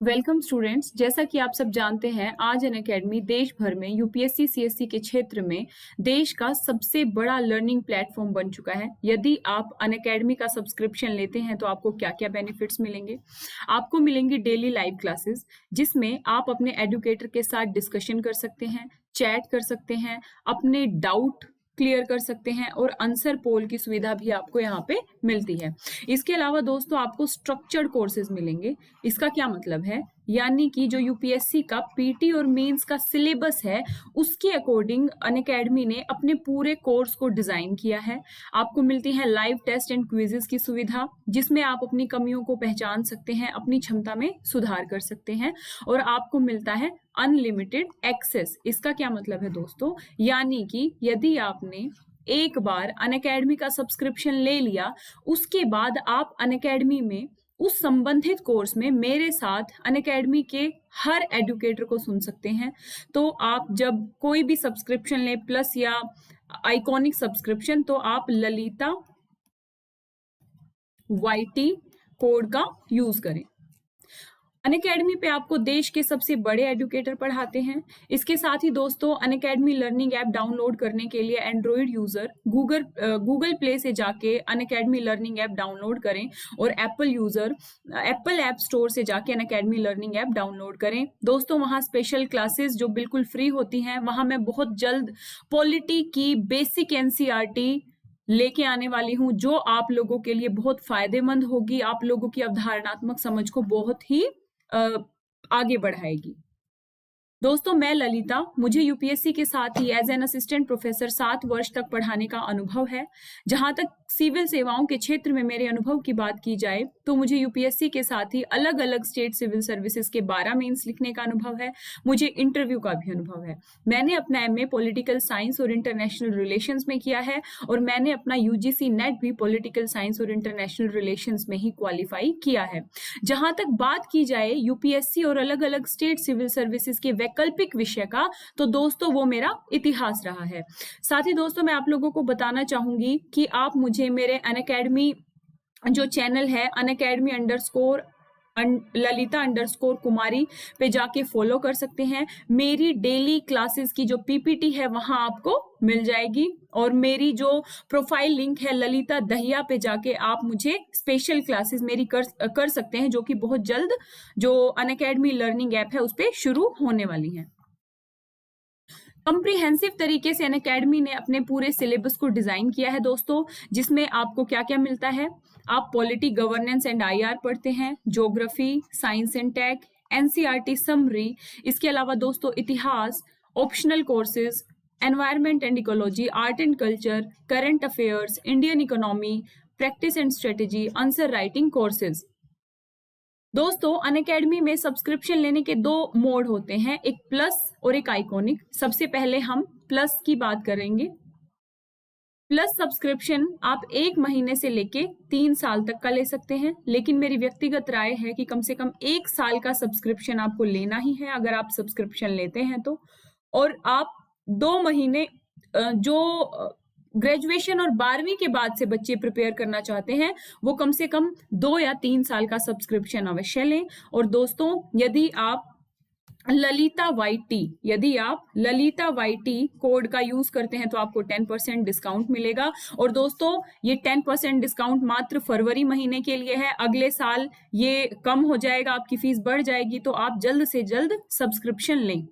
Welcome students. जैसा कि आप सब जानते हैं, आज अनअकैडमी देश भर में यूपीएससी सीएससी के क्षेत्र में देश का सबसे बड़ा लर्निंग प्लेटफॉर्म बन चुका है। यदि आप अनअकैडमी का सब्सक्रिप्शन लेते हैं तो आपको क्या क्या बेनिफिट्स मिलेंगे। आपको मिलेंगी डेली लाइव क्लासेस, जिसमें आप अपने एडुकेटर के साथ डिस्कशन कर सकते हैं, चैट कर सकते हैं, अपने डाउट क्लियर कर सकते हैं और आंसर पोल की सुविधा भी आपको यहाँ पे मिलती है। इसके अलावा दोस्तों आपको स्ट्रक्चर्ड कोर्सेज मिलेंगे। इसका क्या मतलब है, यानी कि जो यूपीएससी का पीटी और मेंस का सिलेबस है उसके अकॉर्डिंग अनअकैडमी ने अपने पूरे कोर्स को डिजाइन किया है। आपको मिलती है लाइव टेस्ट एंड क्विजेस की सुविधा, जिसमें आप अपनी कमियों को पहचान सकते हैं, अपनी क्षमता में सुधार कर सकते हैं और आपको मिलता है अनलिमिटेड एक्सेस। इसका क्या मतलब है दोस्तों, यानी कि यदि आपने एक बार अनअकैडमी का सब्सक्रिप्शन ले लिया, उसके बाद आप अनअकैडमी में उस संबंधित कोर्स में मेरे साथ अनअकैडमी के हर एडुकेटर को सुन सकते हैं। तो आप जब कोई भी सब्सक्रिप्शन लें, प्लस या आइकॉनिक सब्सक्रिप्शन, तो आप ललिता वाईटी कोड का यूज करें। अनअकैडमी पे आपको देश के सबसे बड़े एडुकेटर पढ़ाते हैं। इसके साथ ही दोस्तों अनअकैडमी लर्निंग ऐप डाउनलोड करने के लिए एंड्रॉइड यूजर गूगल प्ले से जाके अनअकैडमी लर्निंग ऐप डाउनलोड करें और Apple user Apple app store से जाके अनअकैडमी लर्निंग ऐप डाउनलोड करें। दोस्तों वहाँ स्पेशल क्लासेस जो बिल्कुल फ्री होती हैं, वहाँ मैं बहुत जल्द पॉलिटी की बेसिक एनसीईआरटी लेके आने वाली हूँ, जो आप लोगों के लिए बहुत फायदेमंद होगी, आप लोगों की अवधारणात्मक समझ को बहुत ही आगे बढ़ाएगी। दोस्तों मैं ललिता, मुझे यूपीएससी के साथ ही एज एन असिस्टेंट प्रोफेसर 7 वर्ष तक पढ़ाने का अनुभव है। जहां तक सिविल सेवाओं के क्षेत्र में मेरे अनुभव की बात की जाए तो मुझे यूपीएससी के साथ ही अलग अलग स्टेट सिविल सर्विसेज के 12 मेंस लिखने का अनुभव है। मुझे इंटरव्यू का भी अनुभव है। मैंने अपना एमए पॉलिटिकल साइंस और इंटरनेशनल रिलेशंस में किया है और मैंने अपना यूजीसी नेट भी पॉलिटिकल साइंस और इंटरनेशनल रिलेशंस में ही क्वालिफाई किया है। जहां तक बात की जाए यूपीएससी और अलग अलग स्टेट सिविल सर्विसेज के वैकल्पिक विषय का, तो दोस्तों वो मेरा इतिहास रहा है। साथ ही दोस्तों मैं आप लोगों को बताना चाहूंगी कि आप मुझे मेरे अनअकैडमी जो चैनल है अनअकैडमी अंडरस्कोर ललिता अंडरस्कोर कुमारी पे जाके फॉलो कर सकते हैं। मेरी डेली क्लासेस की जो पीपीटी है वहां आपको मिल जाएगी और मेरी जो प्रोफाइल लिंक है ललिता दहिया पे जाके आप मुझे स्पेशल क्लासेस मेरी कर सकते हैं, जो कि बहुत जल्द जो अनअकैडमी लर्निंग ऐप है उस पर शुरू होने वाली है। कॉम्प्रिहेंसिव तरीके से अनअकैडमी ने अपने पूरे सिलेबस को डिजाइन किया है दोस्तों, जिसमें आपको क्या क्या मिलता है। आप पॉलिटी, गवर्नेंस एंड आईआर पढ़ते हैं, geography, science and tech, NCERT summary, इसके अलावा दोस्तों इतिहास, optional courses, environment and ecology, art and culture, current affairs, Indian economy, practice and strategy, answer writing courses. दोस्तों अनअकैडमी में सब्सक्रिप्शन लेने के 2 मोड होते हैं, एक प्लस और एक आइकॉनिक। सबसे पहले हम प्लस की बात करेंगे। प्लस सब्सक्रिप्शन आप 1 महीने से लेके 3 साल तक का ले सकते हैं, लेकिन मेरी व्यक्तिगत राय है कि कम से कम 1 साल का सब्सक्रिप्शन आपको लेना ही है अगर आप सब्सक्रिप्शन लेते हैं तो। और आप 2 महीने जो ग्रेजुएशन और 12वीं के बाद से बच्चे प्रिपेयर करना चाहते हैं वो कम से कम 2 या 3 साल का सब्सक्रिप्शन अवश्य लें। और दोस्तों यदि आप ललिता वाईटी कोड का यूज करते हैं तो आपको 10% डिस्काउंट मिलेगा। और दोस्तों ये 10% डिस्काउंट मात्र फरवरी महीने के लिए है, अगले साल ये कम हो जाएगा, आपकी फीस बढ़ जाएगी, तो आप जल्द से जल्द सब्सक्रिप्शन लें।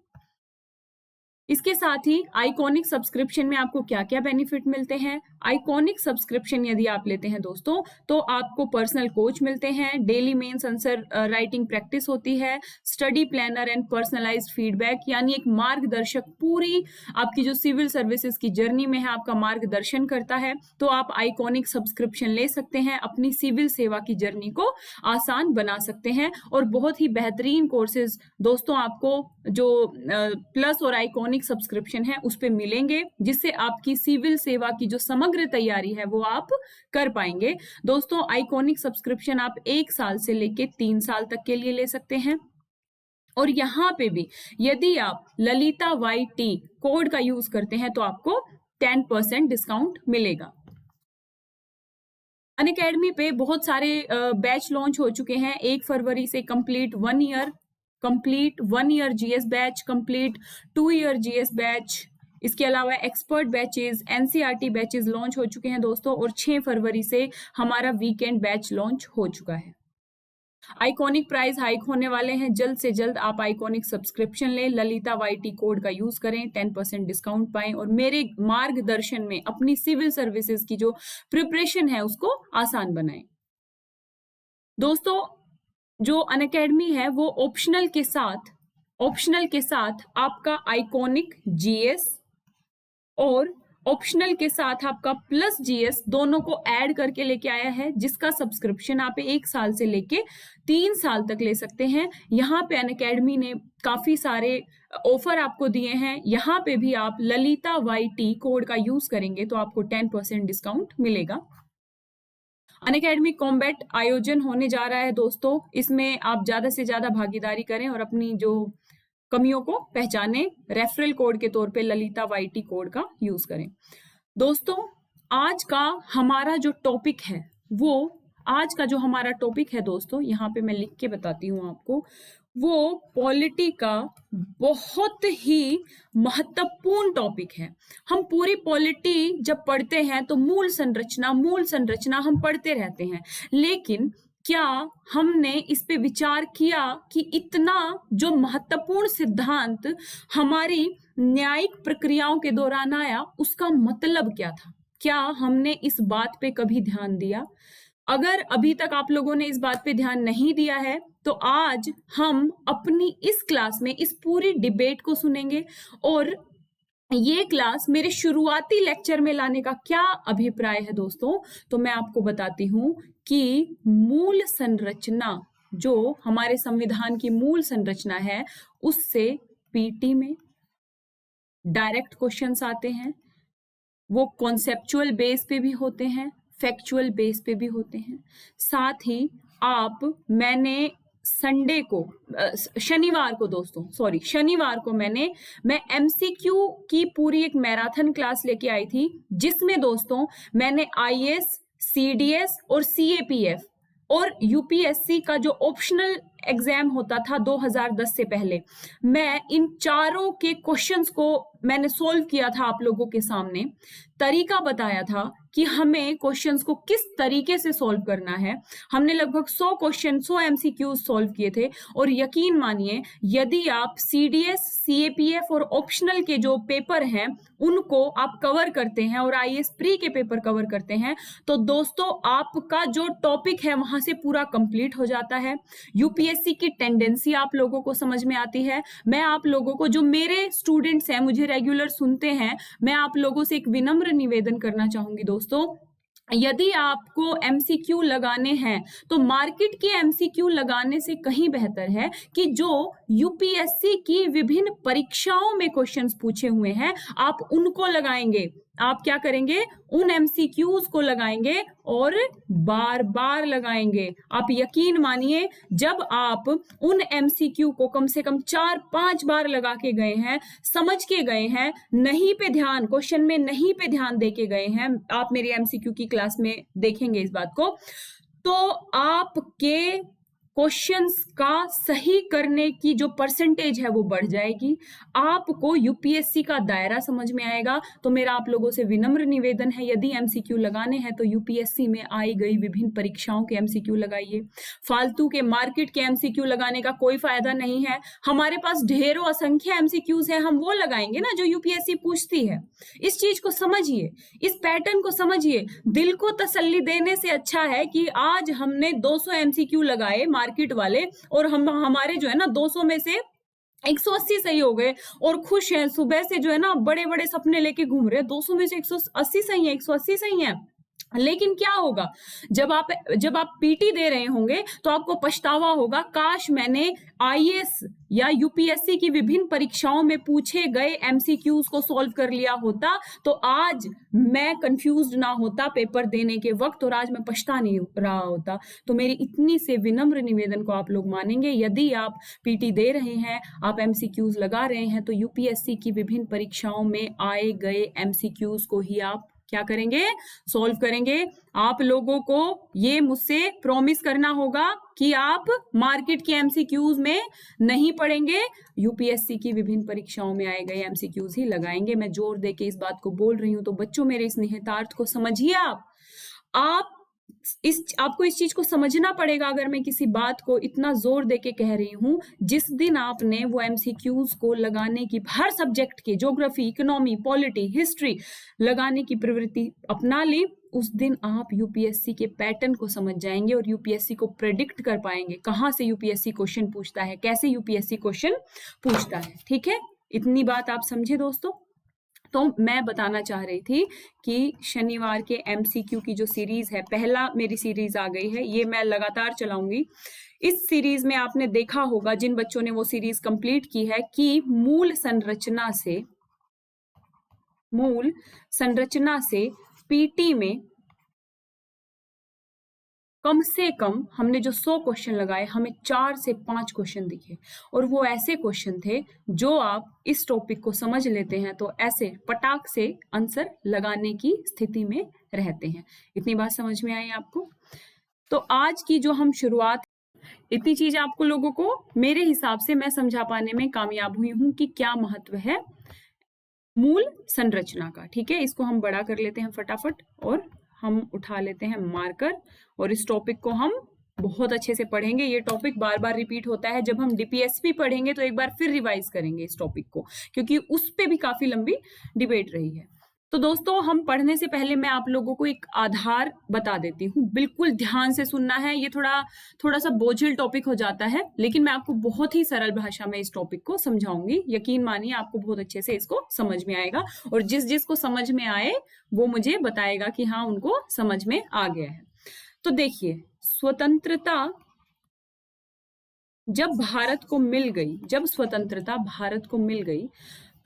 इसके साथ ही आइकॉनिक सब्सक्रिप्शन में आपको क्या क्या बेनिफिट मिलते हैं। आइकॉनिक सब्सक्रिप्शन यदि आप लेते हैं दोस्तों तो आपको पर्सनल कोच मिलते हैं, daily mains answer writing practice होती है, study planner and personalised feedback, यानी एक मार्गदर्शक पूरी आपकी जो सिविल सर्विसेज की जर्नी में है आपका मार्गदर्शन करता है। तो आप आइकॉनिक सब्सक्रिप्शन ले सकते हैं, अपनी सिविल सेवा की जर्नी को आसान बना सकते हैं। और बहुत ही बेहतरीन कोर्सेज दोस्तों आपको जो प्लस और आइकॉनिक सब्सक्रिप्शन है उस पे मिलेंगे, जिससे आपकी सिविल सेवा की जो समग्र तैयारी है वो आप कर पाएंगे। दोस्तों आइकॉनिक सब्सक्रिप्शन आप 1 साल से लेके 3 साल तक के लिए ले सकते हैं। और यहाँ पे भी यदि आप ललिता वाईटी कोड का यूज करते हैं तो आपको 10% डिस्काउंट मिलेगा। अनअकैडमी पे बहुत सारे बैच लॉन्च हो चुके हैं। 1 फरवरी से complete 1 year GS batch, complete 2 year GS batch, इसके अलावा expert batches, NCERT batches launch हो चुके हैं दोस्तों। और 6 फरवरी से हमारा वीकेंड बैच लॉन्च हो चुका है। आइकॉनिक प्राइस हाइक होने वाले हैं, जल्द से जल्द आप आइकॉनिक सब्सक्रिप्शन लें, ललिता वाईटी कोड का यूज करें, 10% डिस्काउंट पाएं और मेरे मार्गदर्शन में अपनी सिविल सर्विसेज की जो प्रिपरेशन है उसको आसान बनाएं। दोस्तों, जो अनअकैडमी है वो ऑप्शनल के साथ आपका आइकॉनिक जीएस और ऑप्शनल के साथ आपका प्लस जीएस दोनों को ऐड करके लेके आया है, जिसका सब्सक्रिप्शन आप 1 साल से लेके 3 साल तक ले सकते हैं। यहाँ पे अनअकैडमी ने काफी सारे ऑफर आपको दिए हैं। यहाँ पे भी आप ललिता वाईटी कोड का यूज करेंगे तो आपको 10% डिस्काउंट मिलेगा। अनअकैडमी कॉम्बैट आयोजन होने जा रहा है दोस्तों, इसमें आप ज्यादा से ज्यादा भागीदारी करें और अपनी जो कमियों को पहचाने। रेफरल कोड के तौर पे ललिता वाईटी कोड का यूज करें। दोस्तों, आज का हमारा जो टॉपिक है दोस्तों, यहाँ पे मैं लिख के बताती हूँ आपको, वो पॉलिटी का बहुत ही महत्वपूर्ण टॉपिक है। हम पूरी पॉलिटी जब पढ़ते हैं तो मूल संरचना हम पढ़ते रहते हैं, लेकिन क्या हमने इस पे विचार किया कि इतना जो महत्वपूर्ण सिद्धांत हमारी न्यायिक प्रक्रियाओं के दौरान आया उसका मतलब क्या था? क्या हमने इस बात पे कभी ध्यान दिया? अगर अभी तक आप लोगों ने इस बात पे ध्यान नहीं दिया है तो आज हम अपनी इस क्लास में इस पूरी डिबेट को सुनेंगे और ये क्लास मेरे शुरुआती लेक्चर में लाने का क्या अभिप्राय है दोस्तों, तो मैं आपको बताती हूं कि मूल संरचना, जो हमारे संविधान की मूल संरचना है, उससे पीटी में डायरेक्ट क्वेश्चंस आते हैं। वो कॉन्सेप्चुअल बेस पे भी होते हैं, फैक्चुअल बेस पे भी होते हैं। साथ ही मैंने शनिवार को मैं एमसीक्यू की पूरी एक मैराथन क्लास लेके आई थी, जिसमें दोस्तों मैंने आईएएस, सीडीएस और सीएपीएफ और यूपीएससी का जो ऑप्शनल एग्जाम होता था 2010 से पहले, मैं इन चारों के क्वेश्चंस को मैंने सोल्व किया था। आप लोगों के सामने तरीका बताया था कि हमें क्वेश्चंस को किस तरीके से सोल्व करना है। हमने लगभग 100 एमसीक्यूज सोल्व किए थे और यकीन मानिए, यदि आप सीडीएस, सीएपीएफ और ऑप्शनल के जो पेपर हैं उनको आप कवर करते हैं और आईएएस प्री के पेपर कवर करते हैं, तो दोस्तों आपका जो टॉपिक है वहां से पूरा कंप्लीट हो जाता है। यूपीएससी की टेंडेंसी आप लोगों को समझ में आती है। मैं आप लोगों को, जो मेरे स्टूडेंट्स हैं, मुझे रेगुलर सुनते हैं, मैं आप लोगों से एक विनम्र निवेदन करना चाहूंगी दोस्तों, यदि आपको एमसीक्यू लगाने हैं तो मार्केट के एमसीक्यू लगाने से कहीं बेहतर है कि जो यूपीएससी की विभिन्न परीक्षाओं में क्वेश्चंस पूछे हुए हैं आप उनको लगाएंगे। आप क्या करेंगे? उन एमसीक्यूज को लगाएंगे और बार बार लगाएंगे। आप यकीन मानिए, जब आप उन एमसीक्यू को कम से कम 4-5 बार लगा के गए हैं, समझ के गए हैं, क्वेश्चन में नहीं पे ध्यान दे के गए हैं, आप मेरी एमसीक्यू की क्लास में देखेंगे इस बात को, तो आपके क्वेश्चंस का सही करने की जो परसेंटेज है वो बढ़ जाएगी। आपको यूपीएससी का दायरा समझ में आएगा। तो मेरा आप लोगों से विनम्र निवेदन है, यदि एमसीक्यू लगाने हैं तो यूपीएससी में आई गई विभिन्न परीक्षाओं के एमसीक्यू लगाइए। फालतू के मार्केट के एमसीक्यू लगाने का कोई फायदा नहीं है। हमारे पास ढेरों असंख्य एमसीक्यूज है, हम वो लगाएंगे ना जो यूपीएससी पूछती है। इस चीज को समझिए, इस पैटर्न को समझिए। दिल को तसल्ली देने से अच्छा है कि आज हमने 200 एमसीक्यू लगाए मार्केट वाले और हमारे जो है ना 200 में से 180 सही हो गए और खुश हैं। सुबह से जो है ना बड़े बड़े सपने लेके घूम रहे हैं, 200 में से 180 सही है, 180 सही है। लेकिन क्या होगा जब आप पीटी दे रहे होंगे तो आपको पछतावा होगा, काश मैंने आईएएस या यूपीएससी की विभिन्न परीक्षाओं में पूछे गए एमसीक्यूज को सॉल्व कर लिया होता तो आज मैं कंफ्यूज्ड ना होता पेपर देने के वक्त और आज मैं पछता नहीं रहा होता। तो मेरी इतनी से विनम्र निवेदन को आप लोग मानेंगे, यदि आप पीटी दे रहे हैं, आप एमसीक्यूज लगा रहे हैं, तो यूपीएससी की विभिन्न परीक्षाओं में आए गए एमसीक्यूज को ही आप क्या करेंगे? सॉल्व करेंगे। आप लोगों को ये मुझसे प्रॉमिस करना होगा कि आप मार्केट के एमसीक्यूज में नहीं पढ़ेंगे, यूपीएससी की विभिन्न परीक्षाओं में आए गए एमसीक्यूज ही लगाएंगे। मैं जोर देके इस बात को बोल रही हूं, तो बच्चों मेरे इस निहितार्थ को समझिए। आपको इस चीज को समझना पड़ेगा। अगर मैं किसी बात को इतना जोर देके कह रही हूं, जिस दिन आपने वो एमसीक्यूज को लगाने की, हर सब्जेक्ट के, ज्योग्राफी, इकोनॉमी, पॉलिटी, हिस्ट्री लगाने की प्रवृत्ति अपना ली, उस दिन आप यूपीएससी के पैटर्न को समझ जाएंगे और यूपीएससी को प्रेडिक्ट कर पाएंगे, कहां से यूपीएससी क्वेश्चन पूछता है, कैसे यूपीएससी क्वेश्चन पूछता है। ठीक है, इतनी बात आप समझे दोस्तों। तो मैं बताना चाह रही थी कि शनिवार के एमसीक्यू की जो सीरीज है, पहला मेरी सीरीज आ गई है, ये मैं लगातार चलाऊंगी। इस सीरीज में आपने देखा होगा, जिन बच्चों ने वो सीरीज कंप्लीट की है, कि मूल संरचना से पीटी में कम से कम हमने जो 100 क्वेश्चन लगाए, हमें 4 से 5 क्वेश्चन दिखे, और वो ऐसे क्वेश्चन थे जो आप इस टॉपिक को समझ लेते हैं तो ऐसे पटाख से आंसर लगाने की स्थिति में रहते हैं। इतनी बात समझ में आई आपको? तो आज की जो हम शुरुआत, इतनी चीज आपको लोगों को मेरे हिसाब से मैं समझा पाने में कामयाब हुई हूं कि क्या महत्व है मूल संरचना का। ठीक है, इसको हम बड़ा कर लेते हैं फटाफट, और हम उठा लेते हैं मार्कर, और इस टॉपिक को हम बहुत अच्छे से पढ़ेंगे। ये टॉपिक बार बार रिपीट होता है। जब हम डीपीएसपी पढ़ेंगे तो एक बार फिर रिवाइज करेंगे इस टॉपिक को, क्योंकि उस पे भी काफी लंबी डिबेट रही है। तो दोस्तों, हम पढ़ने से पहले मैं आप लोगों को एक आधार बता देती हूँ। बिल्कुल ध्यान से सुनना है। ये थोड़ा सा बोझिल टॉपिक हो जाता है, लेकिन मैं आपको बहुत ही सरल भाषा में इस टॉपिक को समझाऊंगी। यकीन मानिए, आपको बहुत अच्छे से इसको समझ में आएगा, और जिस को समझ में आए वो मुझे बताएगा कि हाँ, उनको समझ में आ गया है। तो देखिए, स्वतंत्रता जब स्वतंत्रता भारत को मिल गई,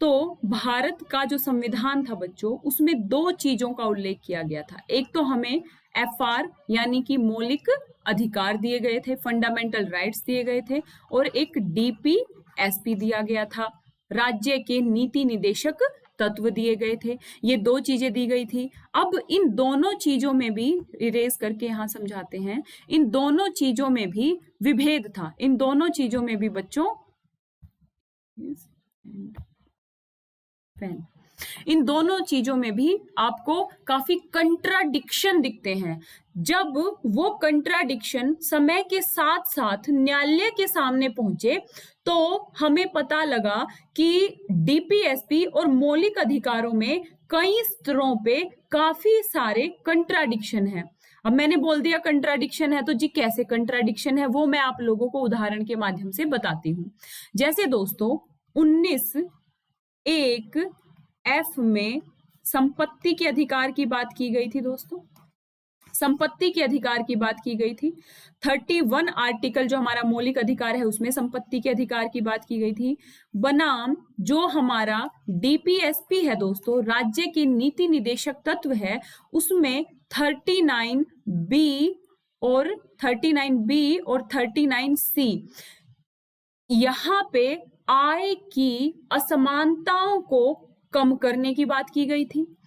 तो भारत का जो संविधान था बच्चों, उसमें 2 चीजों का उल्लेख किया गया था। एक तो हमें एफआर यानी कि मौलिक अधिकार दिए गए थे, फंडामेंटल राइट्स दिए गए थे, और एक डीपीएसपी दिया गया था, राज्य के नीति निदेशक तत्व दिए गए थे। ये 2 चीजें दी गई थी। अब इन दोनों चीजों में भी, इरेज करके यहां समझाते हैं, इन दोनों चीजों में भी विभेद था। इन दोनों चीजों में भी बच्चों, इन दोनों चीजों में भी आपको काफी कंट्राडिक्शन दिखते हैं। जब वो कंट्राडिक्शन समय के साथ साथ न्यायालय के सामने पहुंचे, तो हमें पता लगा कि डीपीएसपी और मौलिक अधिकारों में कई स्तरों पे काफी सारे कंट्राडिक्शन है। अब मैंने बोल दिया कंट्राडिक्शन है, तो जी कैसे कंट्राडिक्शन है वो मैं आप लोगों को उदाहरण के माध्यम से बताती हूँ। जैसे दोस्तों, 19(1)(f) में संपत्ति के अधिकार की बात की गई थी। दोस्तों, संपत्ति के अधिकार की बात की गई थी। 31 आर्टिकल जो हमारा मौलिक अधिकार है, उसमें संपत्ति के अधिकार की बात की गई थी। बनाम जो हमारा डीपीएसपी है दोस्तों, राज्य की नीति निदेशक तत्व है, उसमें 39B और 39C, यहाँ पे आय की असमानताओं को कम करने की बात की गई थी।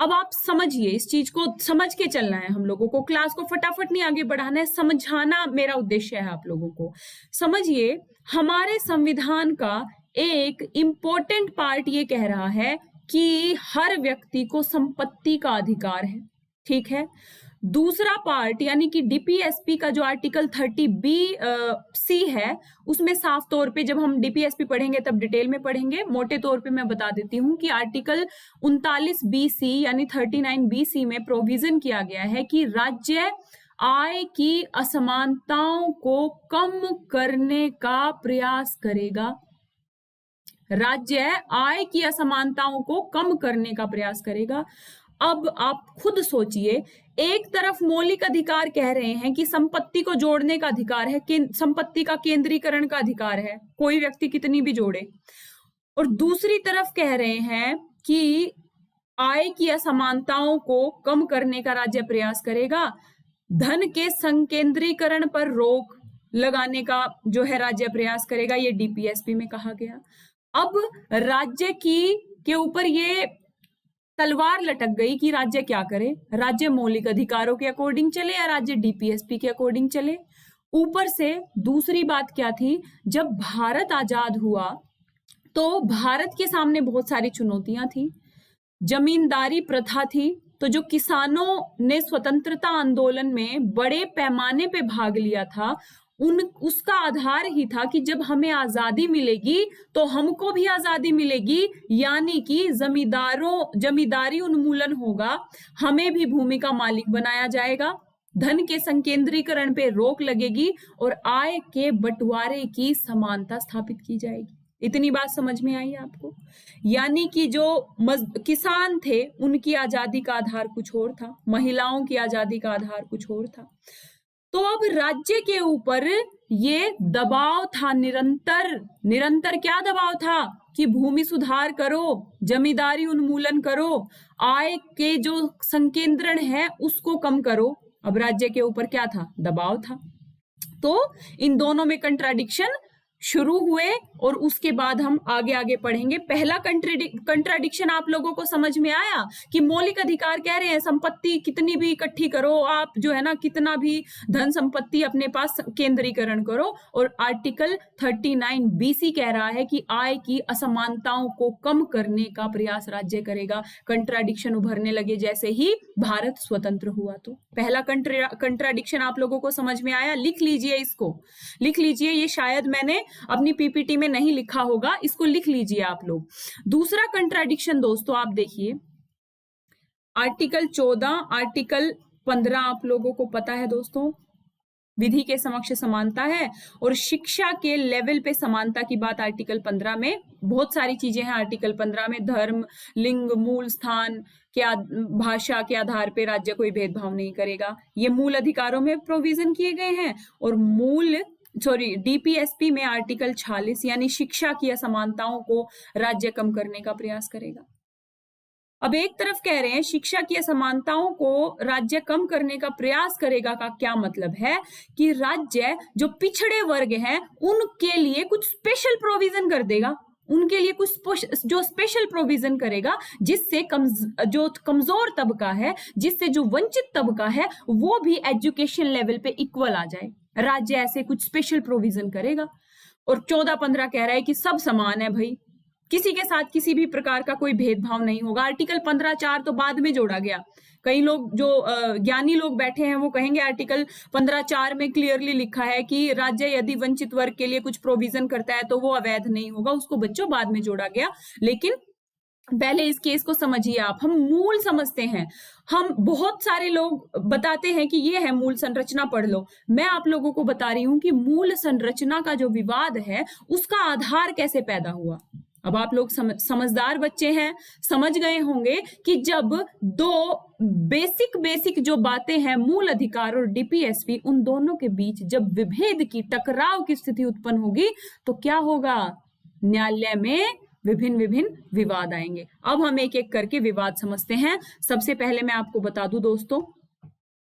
अब आप समझिए, इस चीज को समझ के चलना है हम लोगों को। क्लास को फटाफट नहीं आगे बढ़ाना है, समझाना मेरा उद्देश्य है आप लोगों को। समझिए, हमारे संविधान का एक इंपॉर्टेंट पार्ट ये कह रहा है कि हर व्यक्ति को संपत्ति का अधिकार है। ठीक है। दूसरा पार्ट यानी कि डीपीएसपी का जो आर्टिकल 30B(C) है, उसमें साफ तौर पे, जब हम डीपीएसपी पढ़ेंगे तब डिटेल में पढ़ेंगे, मोटे तौर पे मैं बता देती हूँ कि आर्टिकल 39B(C) यानी 39B(C) में प्रोविजन किया गया है कि राज्य आय की असमानताओं को कम करने का प्रयास करेगा। राज्य आय की असमानताओं को कम करने का प्रयास करेगा। अब आप खुद सोचिए, एक तरफ मौलिक अधिकार कह रहे हैं कि संपत्ति को जोड़ने का अधिकार है, संपत्ति का केंद्रीकरण का अधिकार है, कोई व्यक्ति कितनी भी जोड़े, और दूसरी तरफ कह रहे हैं कि आय की असमानताओं को कम करने का राज्य प्रयास करेगा, धन के संकेंद्रीकरण पर रोक लगाने का जो है राज्य प्रयास करेगा। ये डीपीएसपी में कहा गया। अब राज्य के ऊपर ये तलवार लटक गई कि राज्य क्या करे, राज्य मौलिक अधिकारों के अकॉर्डिंग चले या राज्य डीपीएसपी के अकॉर्डिंग चले। ऊपर से दूसरी बात क्या थी, जब भारत आजाद हुआ तो भारत के सामने बहुत सारी चुनौतियां थी। जमींदारी प्रथा थी, तो जो किसानों ने स्वतंत्रता आंदोलन में बड़े पैमाने पे भाग लिया था, उसका आधार ही था कि जब हमें आजादी मिलेगी तो हमको भी आजादी मिलेगी, यानी कि जमींदारी उन्मूलन होगा, हमें भी भूमि का मालिक बनाया जाएगा, धन के संकेंद्रीकरण पे रोक लगेगी और आय के बंटवारे की समानता स्थापित की जाएगी। इतनी बात समझ में आई आपको? यानी कि जो किसान थे उनकी आजादी का आधार कुछ और था, महिलाओं की आजादी का आधार कुछ और था। तो अब राज्य के ऊपर ये दबाव था, निरंतर क्या दबाव था कि भूमि सुधार करो, जमींदारी उन्मूलन करो, आय के जो संकेंद्रण है उसको कम करो। अब राज्य के ऊपर क्या था, दबाव था। तो इन दोनों में कंट्राडिक्शन शुरू हुए और उसके बाद हम आगे पढ़ेंगे। पहला कंट्राडिक्शन आप लोगों को समझ में आया कि मौलिक अधिकार कह रहे हैं संपत्ति कितनी भी इकट्ठी करो, आप जो है ना कितना भी धन संपत्ति अपने पास केंद्रीकरण करो, और आर्टिकल 39 BC कह रहा है कि आय की असमानताओं को कम करने का प्रयास राज्य करेगा। कंट्राडिक्शन उभरने लगे जैसे ही भारत स्वतंत्र हुआ। तो पहला कंट्राडिक्शन आप लोगों को समझ में आया, लिख लीजिए, इसको लिख लीजिए, ये शायद मैंने अपनी पीपीटी में नहीं लिखा होगा, इसको लिख लीजिए आप लोग। दूसरा कंट्राडिक्शन दोस्तों आप देखिए, आर्टिकल 14, आर्टिकल 15 आप लोगों को पता है दोस्तों, विधि के समक्ष समानता है और शिक्षा के लेवल पे समानता की बात आर्टिकल 15 में। बहुत सारी चीजें हैं आर्टिकल 15 में, धर्म, लिंग, मूल स्थान के भाषा के आधार पे राज्य कोई भेदभाव नहीं करेगा, ये मूल अधिकारों में प्रोविजन किए गए हैं। और डीपीएसपी में आर्टिकल 46 यानी शिक्षा की असमानताओं को राज्य कम करने का प्रयास करेगा। अब एक तरफ कह रहे हैं शिक्षा की असमानताओं को राज्य कम करने का प्रयास करेगा, का क्या मतलब है कि राज्य जो पिछड़े वर्ग हैं उनके लिए कुछ स्पेशल प्रोविजन कर देगा, उनके लिए कुछ जो स्पेशल प्रोविजन करेगा जिससे जो कमजोर तबका है, जिससे जो वंचित तबका है वो भी एजुकेशन लेवल पे इक्वल आ जाए। राज्य ऐसे कुछ स्पेशल प्रोविजन करेगा। और 14-15 कह रहा है कि सब समान है भाई, किसी के साथ किसी भी प्रकार का कोई भेदभाव नहीं होगा। आर्टिकल 15(4) तो बाद में जोड़ा गया। कई लोग जो ज्ञानी लोग बैठे हैं वो कहेंगे आर्टिकल 15(4) में क्लियरली लिखा है कि राज्य यदि वंचित वर्ग के लिए कुछ प्रोविजन करता है तो वो अवैध नहीं होगा, उसको बच्चों बाद में जोड़ा गया। लेकिन पहले इस केस को समझिए आप, हम मूल समझते हैं। हम बहुत सारे लोग बताते हैं कि ये है मूल संरचना, पढ़ लो। मैं आप लोगों को बता रही हूं कि मूल संरचना का जो विवाद है उसका आधार कैसे पैदा हुआ। अब आप लोग समझदार बच्चे हैं, समझ गए होंगे कि जब दो बेसिक जो बातें हैं, मूल अधिकार और डीपीएसपी, उन दोनों के बीच जब विभेद की, टकराव की स्थिति उत्पन्न होगी तो क्या होगा, न्यायालय में विभिन्न विवाद आएंगे। अब हम एक एक करके विवाद समझते हैं। सबसे पहले मैं आपको बता दूं दोस्तों,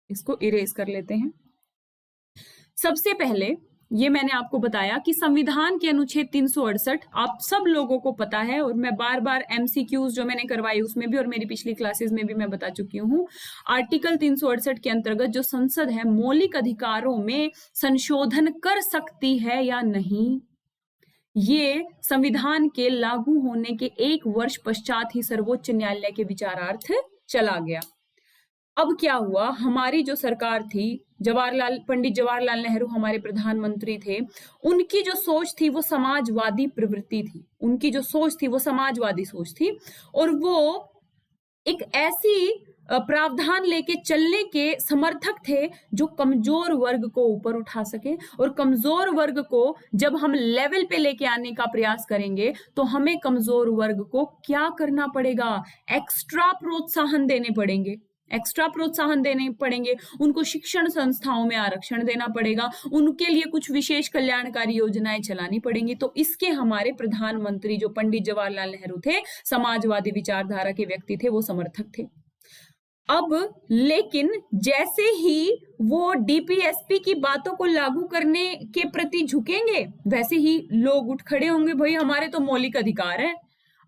इसको इरेज कर लेते हैं। सबसे पहले ये मैंने आपको बताया कि संविधान के अनुच्छेद 368 आप सब लोगों को पता है, और मैं बार एमसीक्यूज जो मैंने करवाई उसमें भी और मेरी पिछली क्लासेस में भी मैं बता चुकी हूँ। आर्टिकल 368 के अंतर्गत जो संसद है मौलिक अधिकारों में संशोधन कर सकती है या नहीं, ये संविधान के लागू होने के 1 वर्ष पश्चात ही सर्वोच्च न्यायालय के विचारार्थ चला गया। अब क्या हुआ, हमारी जो सरकार थी, पंडित जवाहरलाल नेहरू हमारे प्रधानमंत्री थे, उनकी जो सोच थी वो समाजवादी प्रवृत्ति थी, उनकी जो सोच थी वो समाजवादी सोच थी, और वो एक ऐसी प्रावधान लेके चलने के समर्थक थे जो कमजोर वर्ग को ऊपर उठा सके। और कमजोर वर्ग को जब हम लेवल पे लेके आने का प्रयास करेंगे तो हमें कमजोर वर्ग को क्या करना पड़ेगा, एक्स्ट्रा प्रोत्साहन देने पड़ेंगे, उनको शिक्षण संस्थाओं में आरक्षण देना पड़ेगा, उनके लिए कुछ विशेष कल्याणकारी योजनाएं चलानी पड़ेंगी। तो इसके हमारे प्रधानमंत्री जो पंडित जवाहरलाल नेहरू थे, समाजवादी विचारधारा के व्यक्ति थे, वो समर्थक थे। अब लेकिन जैसे ही वो डीपीएसपी की बातों को लागू करने के प्रति झुकेंगे वैसे ही लोग उठ खड़े होंगे, भाई हमारे तो मौलिक अधिकार है,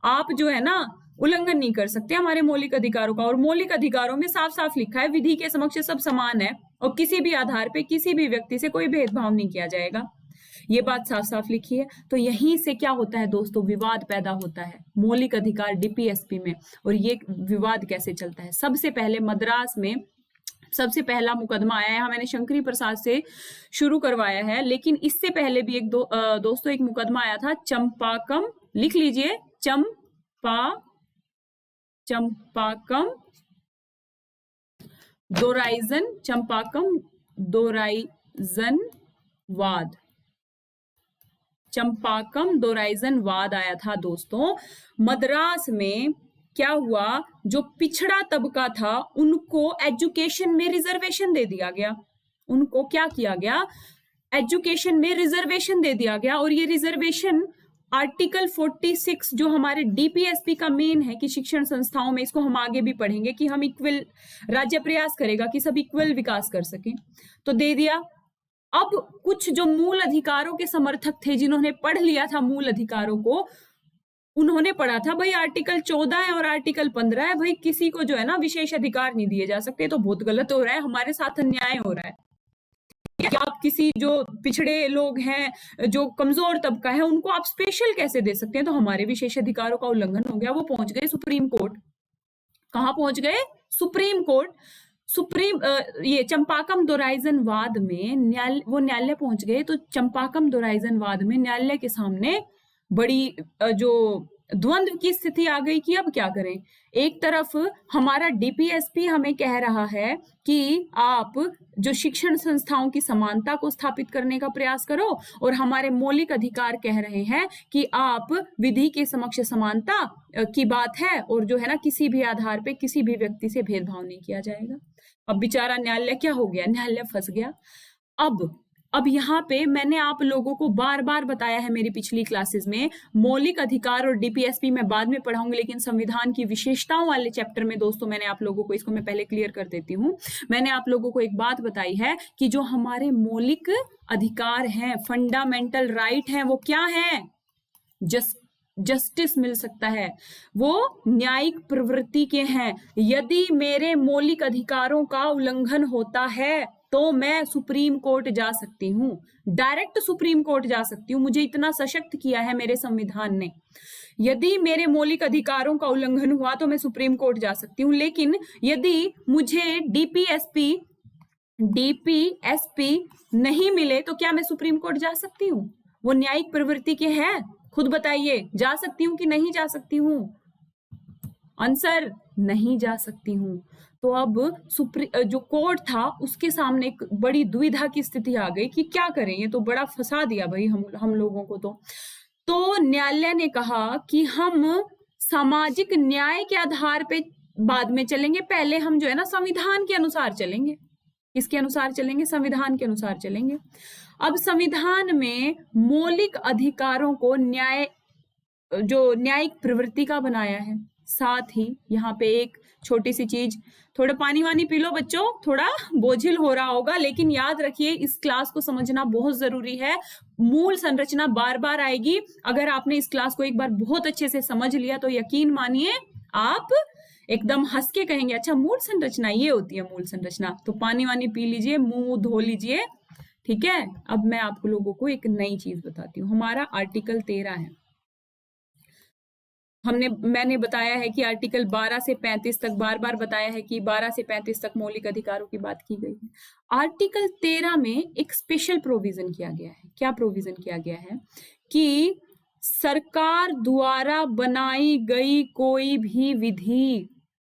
आप जो है ना उल्लंघन नहीं कर सकते हमारे मौलिक अधिकारों का। और मौलिक अधिकारों में साफ साफ लिखा है विधि के समक्ष सब समान है और किसी भी आधार पे किसी भी व्यक्ति से कोई भेदभाव नहीं किया जाएगा, ये बात साफ साफ लिखी है। तो यहीं से क्या होता है दोस्तों, विवाद पैदा होता है मौलिक अधिकार डीपीएसपी में। और ये विवाद कैसे चलता है, सबसे पहले मद्रास में सबसे पहला मुकदमा आया है, मैंने शंकरी प्रसाद से शुरू करवाया है, लेकिन इससे पहले भी दोस्तों एक मुकदमा आया था चंपाकम, लिख लीजिए चंपाकम दोराइजन वाद आया था दोस्तों। मद्रास में क्या हुआ, जो पिछड़ा तबका था उनको एजुकेशन में रिजर्वेशन दे दिया गया, उनको क्या किया गया, एजुकेशन में रिजर्वेशन दे दिया गया। और ये रिजर्वेशन आर्टिकल 46 जो हमारे डीपीएसपी का मेन है कि शिक्षण संस्थाओं में, इसको हम आगे भी पढ़ेंगे कि हम इक्वल, राज्य प्रयास करेगा कि सब इक्वल विकास कर सकें, तो दे दिया। अब कुछ जो मूल अधिकारों के समर्थक थे जिन्होंने पढ़ लिया था मूल अधिकारों को, उन्होंने पढ़ा था भाई आर्टिकल 14 है और आर्टिकल 15 है, भाई किसी को जो है ना विशेष अधिकार नहीं दिए जा सकते, तो बहुत गलत हो रहा है, हमारे साथ अन्याय हो रहा है। आप किसी जो पिछड़े लोग हैं, जो कमजोर तबका है, उनको आप स्पेशल कैसे दे सकते हैं, तो हमारे विशेष अधिकारों का उल्लंघन हो गया। वो पहुंच गए सुप्रीम कोर्ट। कहां पहुंच गए, सुप्रीम कोर्ट। ये चंपाकम दोराइजन वाद में वो न्यायालय पहुंच गए। तो चंपाकम दोराइजन वाद में न्यायालय के सामने बड़ी जो द्वंद्व की स्थिति आ गई कि अब क्या करें। एक तरफ हमारा डीपीएसपी हमें कह रहा है कि आप जो शिक्षण संस्थाओं की समानता को स्थापित करने का प्रयास करो, और हमारे मौलिक अधिकार कह रहे हैं कि आप विधि के समक्ष समानता की बात है और जो है ना किसी भी आधार पे किसी भी व्यक्ति से भेदभाव नहीं किया जाएगा। अब बेचारा न्यायालय क्या हो गया, न्यायालय फंस गया। अब यहाँ पे मैंने आप लोगों को बार बार बताया है मेरी पिछली क्लासेस में, मौलिक अधिकार और डीपीएसपी मैं बाद में पढ़ाऊंगी, लेकिन संविधान की विशेषताओं वाले चैप्टर में दोस्तों मैंने आप लोगों को, इसको मैं पहले क्लियर कर देती हूँ, मैंने आप लोगों को एक बात बताई है कि जो हमारे मौलिक अधिकार हैं, फंडामेंटल राइट हैं, वो क्या है, जस्टिस मिल सकता है, वो न्यायिक प्रवृत्ति के हैं। यदि मेरे मौलिक अधिकारों का उल्लंघन होता है तो मैं सुप्रीम कोर्ट जा सकती हूँ, डायरेक्ट सुप्रीम कोर्ट जा सकती हूँ, मुझे इतना सशक्त किया है मेरे संविधान ने। यदि मेरे मौलिक अधिकारों का उल्लंघन हुआ तो मैं सुप्रीम कोर्ट जा सकती हूँ। लेकिन यदि मुझे डीपीएसपी नहीं मिले तो क्या मैं सुप्रीम कोर्ट जा सकती हूँ? वो न्यायिक प्रवृत्ति के हैं, खुद बताइए, जा सकती हूँ कि नहीं जा सकती हूँ? आंसर, नहीं जा सकती हूँ। तो अब जो कोर्ट था उसके सामने एक बड़ी दुविधा की स्थिति आ गई कि क्या करें, ये तो बड़ा फंसा दिया भाई हम लोगों को। तो न्यायालय ने कहा कि हम सामाजिक न्याय के आधार पे बाद में चलेंगे, पहले हम जो है ना संविधान के अनुसार चलेंगे। किसके अनुसार चलेंगे? संविधान के अनुसार चलेंगे। अब संविधान में मौलिक अधिकारों को न्यायिक प्रवृत्ति का बनाया है। साथ ही यहाँ पे एक छोटी सी चीज, थोड़ा पानी वानी पी लो बच्चों, थोड़ा बोझिल हो रहा होगा, लेकिन याद रखिए इस क्लास को समझना बहुत जरूरी है। मूल संरचना बार बार आएगी। अगर आपने इस क्लास को एक बार बहुत अच्छे से समझ लिया तो यकीन मानिए आप एकदम हंस के कहेंगे अच्छा मूल संरचना ये होती है मूल संरचना। तो पानी वानी पी लीजिए, मुंह धो लीजिए, ठीक है। अब मैं आप लोगों को एक नई चीज बताती हूँ। हमारा आर्टिकल 13 है। मैंने बताया है कि आर्टिकल 12 से 35 तक, बार बार बताया है कि 12 से 35 तक मौलिक अधिकारों की बात की गई है। आर्टिकल 13 में एक स्पेशल प्रोविजन किया गया है। क्या प्रोविजन किया गया है कि सरकार द्वारा बनाई गई कोई भी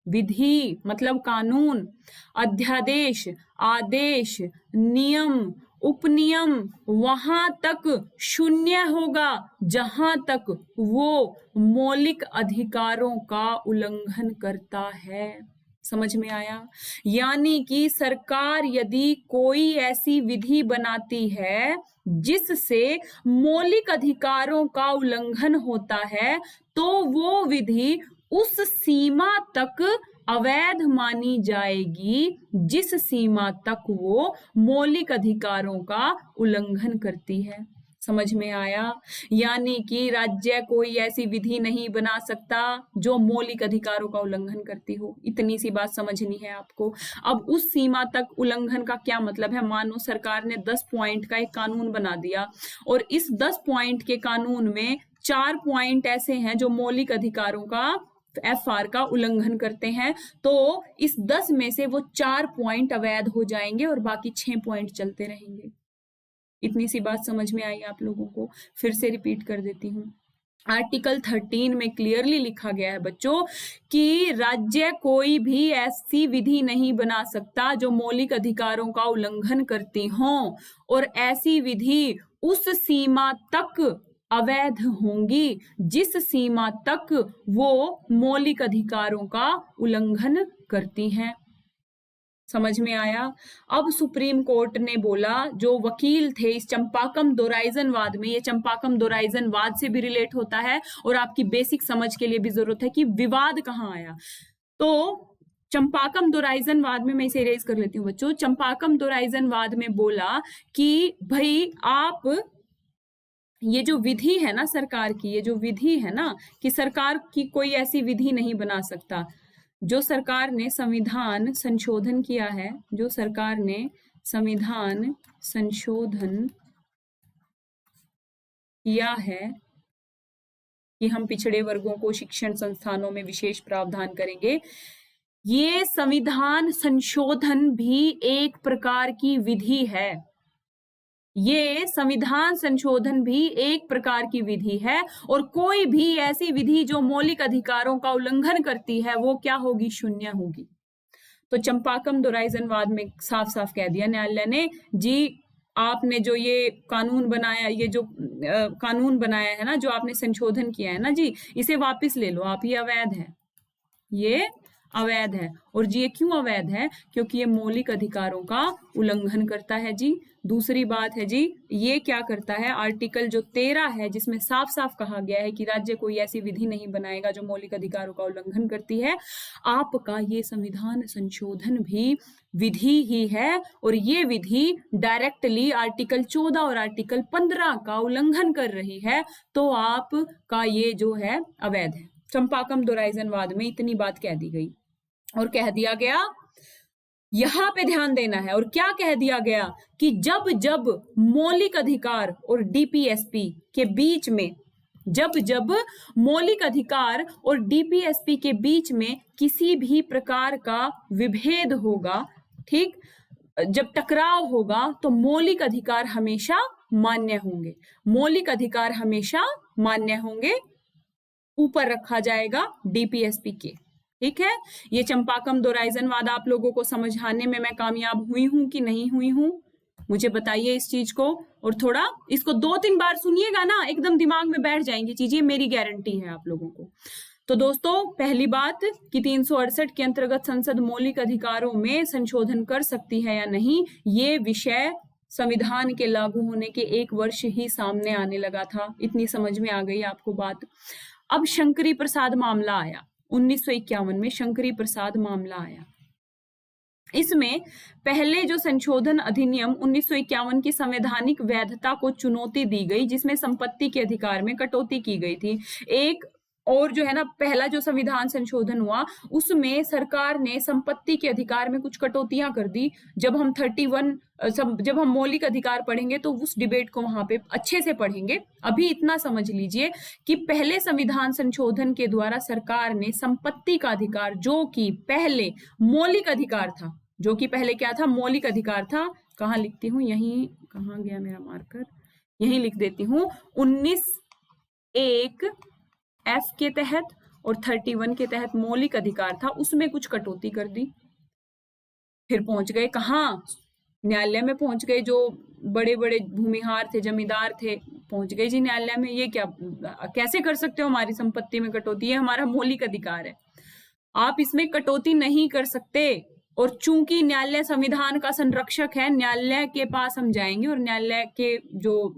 विधि मतलब कानून, अध्यादेश, आदेश, नियम, उपनियम वहां तक शून्य होगा जहां तक वो मौलिक अधिकारों का उल्लंघन करता है। समझ में आया? यानी कि सरकार यदि कोई ऐसी विधि बनाती है जिससे मौलिक अधिकारों का उल्लंघन होता है तो वो विधि उस सीमा तक अवैध मानी जाएगी जिस सीमा तक वो मौलिक अधिकारों का उल्लंघन करती है। समझ में आया? यानी कि राज्य कोई ऐसी विधि नहीं बना सकता जो मौलिक अधिकारों का उल्लंघन करती हो। इतनी सी बात समझनी है आपको। अब उस सीमा तक उल्लंघन का क्या मतलब है? मानो सरकार ने 10 पॉइंट का एक कानून बना दिया और इस 10 पॉइंट के कानून में 4 पॉइंट ऐसे हैं जो मौलिक अधिकारों का FR का उल्लंघन करते हैं, तो इस 10 में से वो 4 पॉइंट अवैध हो जाएंगे और बाकी 6 पॉइंट चलते रहेंगे। इतनी सी बात समझ में आई आप लोगों को? फिर से रिपीट कर देती हूँ। आर्टिकल 13 में क्लियरली लिखा गया है बच्चों कि राज्य कोई भी ऐसी विधि नहीं बना सकता जो मौलिक अधिकारों का उल्लंघन करती हो और ऐसी विधि उस सीमा तक अवैध होंगी जिस सीमा तक वो मौलिक अधिकारों का उल्लंघन करती हैं। समझ में आया? अब सुप्रीम कोर्ट ने बोला, जो वकील थे इस चंपाकम दोराइजनवाद में, ये चंपाकम दोराइजनवाद से भी रिलेट होता है और आपकी बेसिक समझ के लिए भी जरूरत है कि विवाद कहाँ आया। तो चंपाकम दोराइजनवाद में, मैं इसे इरेज कर लेती हूँ बच्चों, चंपाकम दोराइजनवाद में बोला कि भाई आप ये जो विधि है ना सरकार की, ये जो विधि है ना कि सरकार की कोई ऐसी विधि नहीं बना सकता। जो सरकार ने संविधान संशोधन किया है, जो सरकार ने संविधान संशोधन किया है कि हम पिछड़े वर्गों को शिक्षण संस्थानों में विशेष प्रावधान करेंगे, ये संविधान संशोधन भी एक प्रकार की विधि है। ये संविधान संशोधन भी एक प्रकार की विधि है और कोई भी ऐसी विधि जो मौलिक अधिकारों का उल्लंघन करती है वो क्या होगी? शून्य होगी। तो चंपाकम दोराइजनवाद में साफ साफ कह दिया न्यायालय ने, जी आपने जो ये कानून बनाया, ये जो कानून बनाया है ना, जो आपने संशोधन किया है ना जी, इसे वापस ले लो आप, ये अवैध है, ये अवैध है। और जी ये क्यों अवैध है? क्योंकि ये मौलिक अधिकारों का उल्लंघन करता है जी। दूसरी बात है जी, ये क्या करता है? आर्टिकल जो 13 है जिसमें साफ साफ कहा गया है कि राज्य कोई ऐसी विधि नहीं बनाएगा जो मौलिक अधिकारों का उल्लंघन करती है, आपका ये संविधान संशोधन भी विधि ही है और ये विधि डायरेक्टली आर्टिकल 14 और आर्टिकल 15 का उल्लंघन कर रही है, तो आपका ये जो है अवैध है। चंपाकम दोराइजनवाद में इतनी बात कह दी गई और कह दिया गया, यहां पे ध्यान देना है, और क्या कह दिया गया कि जब जब मौलिक अधिकार और डीपीएसपी के बीच में, जब जब मौलिक अधिकार और डीपीएसपी के बीच में किसी भी प्रकार का विभेद होगा, ठीक, जब टकराव होगा, तो मौलिक अधिकार हमेशा मान्य होंगे, मौलिक अधिकार हमेशा मान्य होंगे, ऊपर रखा जाएगा डीपीएसपी के। ठीक है, ये चंपाकम दोराइजनवाद आप लोगों को समझाने में मैं कामयाब हुई हूं कि नहीं हुई हूं? मुझे बताइए इस चीज को, और थोड़ा इसको 2-3 बार सुनिएगा ना, एकदम दिमाग में बैठ जाएंगी चीजें, मेरी गारंटी है आप लोगों को। तो दोस्तों, पहली बात कि 368 के अंतर्गत संसद मौलिक अधिकारों में संशोधन कर सकती है या नहीं, ये विषय संविधान के लागू होने के 1 वर्ष ही सामने आने लगा था। इतनी समझ में आ गई आपको बात। अब शंकरी प्रसाद मामला आया 1951 में, शंकरी प्रसाद मामला आया। इसमें पहले जो संशोधन अधिनियम 1951 की संवैधानिक वैधता को चुनौती दी गई, जिसमें संपत्ति के अधिकार में कटौती की गई थी। एक और जो है ना, पहला जो संविधान संशोधन हुआ उसमें सरकार ने संपत्ति के अधिकार में कुछ कटौतियां कर दी। जब हम 31 जब हम मौलिक अधिकार पढ़ेंगे तो उस डिबेट को वहां पे अच्छे से पढ़ेंगे। अभी इतना समझ लीजिए कि पहले संविधान संशोधन के द्वारा सरकार ने संपत्ति का अधिकार, जो कि पहले मौलिक अधिकार था, जो कि पहले क्या था? मौलिक अधिकार था। कहाँ लिखती हूँ, यहीं, कहाँ गया मेरा मार्कर, यहीं लिख देती हूँ। 19(1) F के तहत और 31 के तहत मौलिक अधिकार था, उसमें कुछ कटौती कर दी। फिर पहुंच गए कहाँ? न्यायालय में पहुंच गए। जो बड़े बड़े भूमिहार थे, जमींदार थे, पहुंच गए जी न्यायालय में। ये क्या, कैसे कर सकते हो हमारी संपत्ति में कटौती? ये हमारा मौलिक अधिकार है, आप इसमें कटौती नहीं कर सकते। और चूंकि न्यायालय संविधान का संरक्षक है, न्यायालय के पास हम जाएंगे और न्यायालय के जो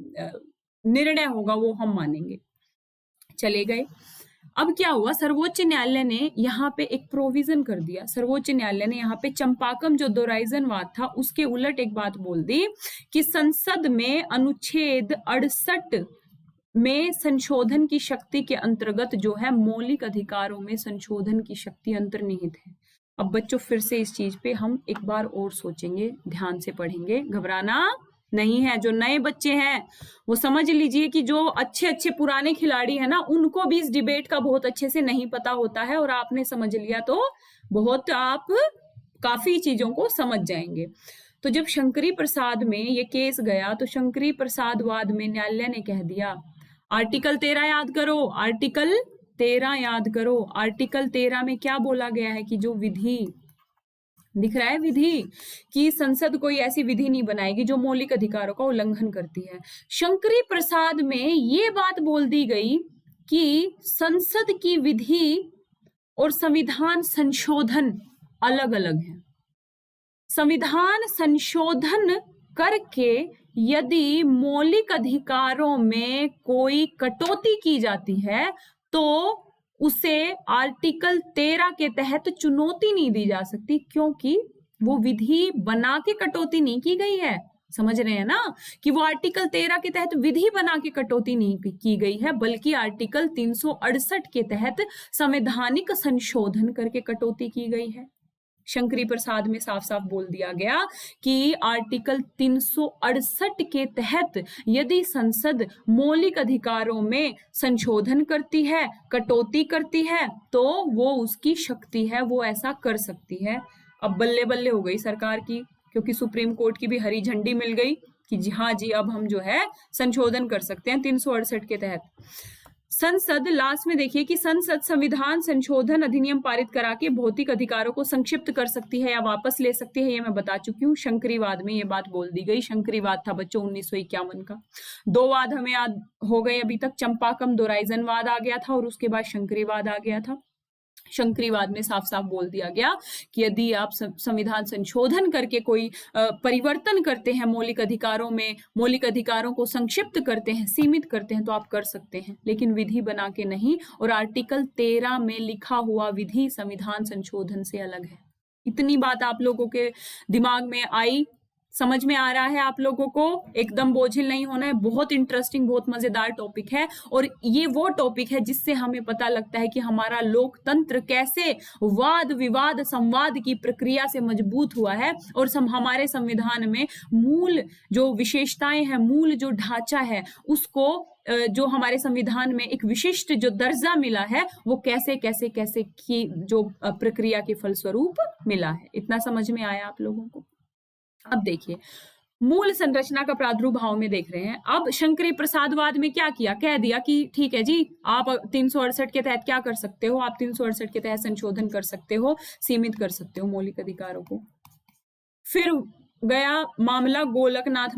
निर्णय होगा वो हम मानेंगे। चले गए। अब क्या हुआ, सर्वोच्च न्यायालय ने यहाँ पे एक प्रोविजन कर दिया। सर्वोच्च न्यायालय ने यहाँ पे चंपाकम जो दोराइजनवाद था उसके उलट एक बात बोल दी कि संसद में अनुच्छेद 68 में संशोधन की शक्ति के अंतर्गत जो है मौलिक अधिकारों में संशोधन की शक्ति अंतर्निहित है। अब बच्चों फिर से इस चीज पे हम एक बार और सोचेंगे, ध्यान से पढ़ेंगे, घबराना नहीं है। जो नए बच्चे हैं वो समझ लीजिए कि जो अच्छे अच्छे पुराने खिलाड़ी हैं ना, उनको भी इस डिबेट का बहुत अच्छे से नहीं पता होता है, और आपने समझ लिया तो बहुत आप काफी चीजों को समझ जाएंगे। तो जब शंकरी प्रसाद में ये केस गया तो शंकरी प्रसाद वाद में न्यायालय ने कह दिया, आर्टिकल 13 याद करो, आर्टिकल 13 याद करो। आर्टिकल 13 में क्या बोला गया है कि जो विधि दिख रहा है, विधि कि संसद कोई ऐसी विधि नहीं बनाएगी जो मौलिक अधिकारों का उल्लंघन करती है। शंकरी प्रसाद में ये बात बोल दी गई कि संसद की विधि और संविधान संशोधन अलग अलग है। संविधान संशोधन करके यदि मौलिक अधिकारों में कोई कटौती की जाती है तो उसे आर्टिकल 13 के तहत चुनौती नहीं दी जा सकती, क्योंकि वो विधि बना के कटौती नहीं की गई है। समझ रहे हैं ना कि वो आर्टिकल 13 के तहत विधि बना के कटौती नहीं की गई है, बल्कि आर्टिकल 368 के तहत संवैधानिक संशोधन करके कटौती की गई है। शंकरी प्रसाद में साफ साफ बोल दिया गया कि आर्टिकल 368 के तहत यदि संसद मौलिक अधिकारों में संशोधन करती है, कटौती करती है, तो वो उसकी शक्ति है, वो ऐसा कर सकती है। अब बल्ले बल्ले हो गई सरकार की, क्योंकि सुप्रीम कोर्ट की भी हरी झंडी मिल गई कि जी हाँ जी, अब हम जो है संशोधन कर सकते हैं 368 के तहत। संसद, लास्ट में देखिए कि संसद संविधान संशोधन अधिनियम पारित करा के भौतिक अधिकारों को संक्षिप्त कर सकती है या वापस ले सकती है, ये मैं बता चुकी हूँ। शंकरीवाद में ये बात बोल दी गई। शंकरीवाद था बच्चों 1951 का। 2 वाद हमें याद हो गए अभी तक, चंपाकम दोराइजनवाद आ गया था और उसके बाद शंकरीवाद आ गया था। शंकरीवाद में साफ साफ बोल दिया गया कि यदि आप संविधान संशोधन करके कोई परिवर्तन करते हैं मौलिक अधिकारों में, मौलिक अधिकारों को संक्षिप्त करते हैं, सीमित करते हैं, तो आप कर सकते हैं, लेकिन विधि बना के नहीं। और आर्टिकल 13 में लिखा हुआ विधि संविधान संशोधन से अलग है। इतनी बात आप लोगों के दिमाग में आई, समझ में आ रहा है आप लोगों को? एकदम बोझिल नहीं होना है। बहुत इंटरेस्टिंग, बहुत मजेदार टॉपिक है, और ये वो टॉपिक है जिससे हमें पता लगता है कि हमारा लोकतंत्र कैसे वाद विवाद संवाद की प्रक्रिया से मजबूत हुआ है, और हमारे संविधान में मूल जो विशेषताएं हैं, मूल जो ढांचा है, उसको जो हमारे संविधान में एक विशिष्ट जो दर्जा मिला है, वो कैसे कैसे कैसे की जो प्रक्रिया के फलस्वरूप मिला है। इतना समझ में आया आप लोगों को? अब देखिए, मूल संरचना का प्रादुर्भाव में देख रहे हैं। अब शंकरी प्रसादवाद में क्या किया, कह दिया कि ठीक है जी, आप 368 के तहत क्या कर सकते हो, आप 368 के तहत संशोधन कर सकते हो, सीमित कर सकते हो मौलिक अधिकारों को। फिर गया मामला गोलकनाथ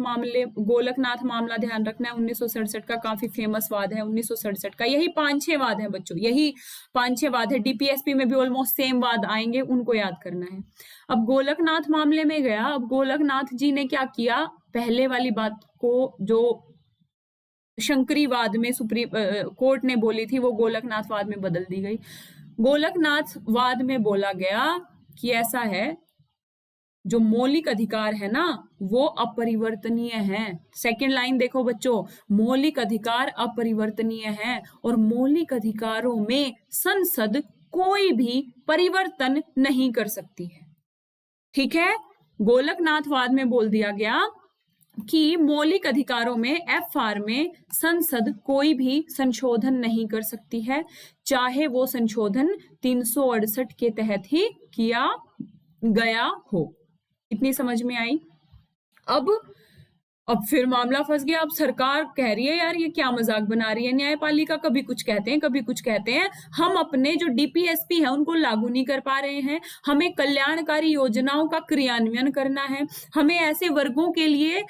मामला ध्यान रखना है, 1967 का काफी फेमस वाद है। 1967 का यही 5-6 वाद है बच्चों, यही 5-6 वाद है। डीपीएसपी में भी ऑलमोस्ट सेम वाद आएंगे, उनको याद करना है। अब गोलकनाथ मामले में गया। अब गोलकनाथ जी ने क्या किया, पहले वाली बात को जो शंकरीवाद में सुप्रीम कोर्ट ने बोली थी वो गोलकनाथ वाद में बदल दी गई। गोलकनाथ वाद में बोला गया कि ऐसा है, जो मौलिक अधिकार है ना वो अपरिवर्तनीय है। सेकंड लाइन देखो बच्चों, मौलिक अधिकार अपरिवर्तनीय है और मौलिक अधिकारों में संसद कोई भी परिवर्तन नहीं कर सकती है। ठीक है, गोलकनाथवाद में बोल दिया गया कि मौलिक अधिकारों में एफआर में संसद कोई भी संशोधन नहीं कर सकती है, चाहे वो संशोधन 368 के तहत ही किया गया हो। इतनी समझ में आई? अब फिर मामला फंस गया। अब सरकार कह रही है यार ये क्या मजाक बना रही है, न्यायपालिका कभी कुछ कहते हैं कभी कुछ कहते हैं, हम अपने जो डीपीएसपी है उनको लागू नहीं कर पा रहे हैं, हमें कल्याणकारी योजनाओं का क्रियान्वयन करना है, हमें ऐसे वर्गों के लिए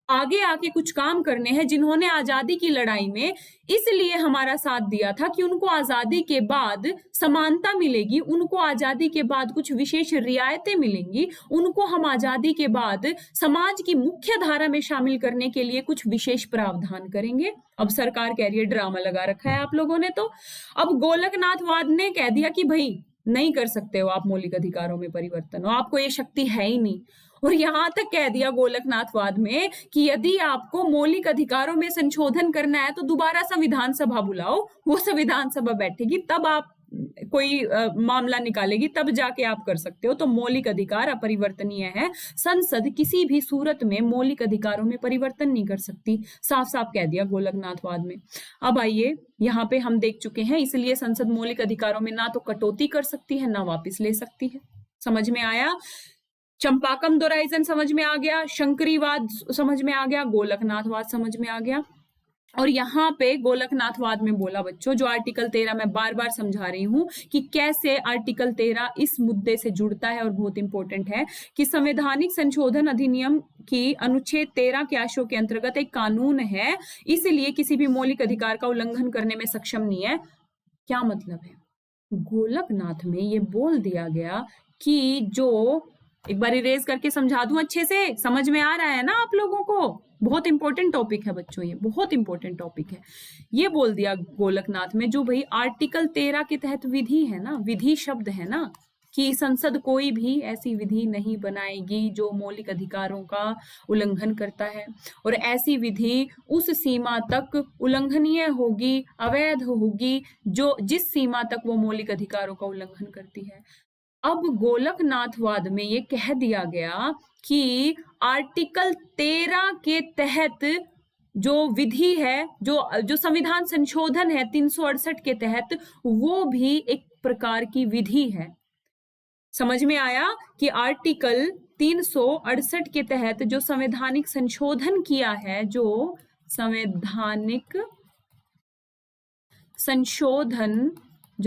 आगे आके कुछ काम करने हैं, जिन्होंने आजादी की लड़ाई में इसलिए हमारा साथ दिया था कि उनको आजादी के बाद समानता मिलेगी, उनको आजादी के बाद कुछ विशेष रियायतें मिलेंगी, उनको हम आजादी के बाद समाज की मुख्य धारा में शामिल करने के लिए कुछ विशेष प्रावधान करेंगे। अब सरकार कह रही है ड्रामा लगा रखा है आप लोगों ने। तो अब गोलकनाथवाद ने कह दिया कि भाई नहीं कर सकते हो आप मौलिक अधिकारों में परिवर्तन, और आपको ये शक्ति है ही नहीं। और यहां तक कह दिया गोलकनाथवाद में कि यदि आपको मौलिक अधिकारों में संशोधन करना है तो दोबारा संविधान सभा बुलाओ, वो संविधान सभा बैठेगी, तब आप कोई मामला निकालेगी, तब जाके आप कर सकते हो। तो मौलिक अधिकार अपरिवर्तनीय है, संसद किसी भी सूरत में मौलिक अधिकारों में परिवर्तन नहीं कर सकती, साफ साफ कह दिया गोलकनाथवाद में। अब आइए यहाँ पे हम देख चुके हैं, इसलिए संसद मौलिक अधिकारों में ना तो कटौती कर सकती है ना वापिस ले सकती है। समझ में आया? चंपाकम दोराइजन समझ में आ गया, शंकरीवाद समझ में आ गया, गोलकनाथवाद समझ में आ गया। और यहाँ पे गोलकनाथवाद में बोला बच्चों, जो आर्टिकल 13 मैं बार बार समझा रही हूं कि कैसे आर्टिकल 13 इस मुद्दे से जुड़ता है और बहुत इंपॉर्टेंट है, कि संवैधानिक संशोधन अधिनियम की अनुच्छेद 13 के आशयों के अंतर्गत एक कानून है, इसलिए किसी भी मौलिक अधिकार का उल्लंघन करने में सक्षम नहीं है। क्या मतलब है? गोलकनाथ में ये बोल दिया गया कि जो, एक बार इरेज करके समझा दूं, अच्छे से समझ में आ रहा है ना आप लोगों को? बहुत इंपॉर्टेंट टॉपिक है बच्चों, ये बहुत इंपॉर्टेंट टॉपिक है। ये बोल दिया गोलकनाथ में, जो भाई आर्टिकल 13 के तहत विधि है ना, विधि शब्द है ना, कि संसद कोई भी ऐसी विधि नहीं बनाएगी जो मौलिक अधिकारों का उल्लंघन करता है, और ऐसी विधि उस सीमा तक उल्लंघनीय होगी, अवैध होगी, जो जिस सीमा तक वो मौलिक अधिकारों का उल्लंघन करती है। अब गोलकनाथवाद में ये कह दिया गया कि आर्टिकल 13 के तहत जो विधि है, जो संविधान संशोधन है 368 के तहत, वो भी एक प्रकार की विधि है। समझ में आया कि आर्टिकल 368 के तहत जो संवैधानिक संशोधन किया है, जो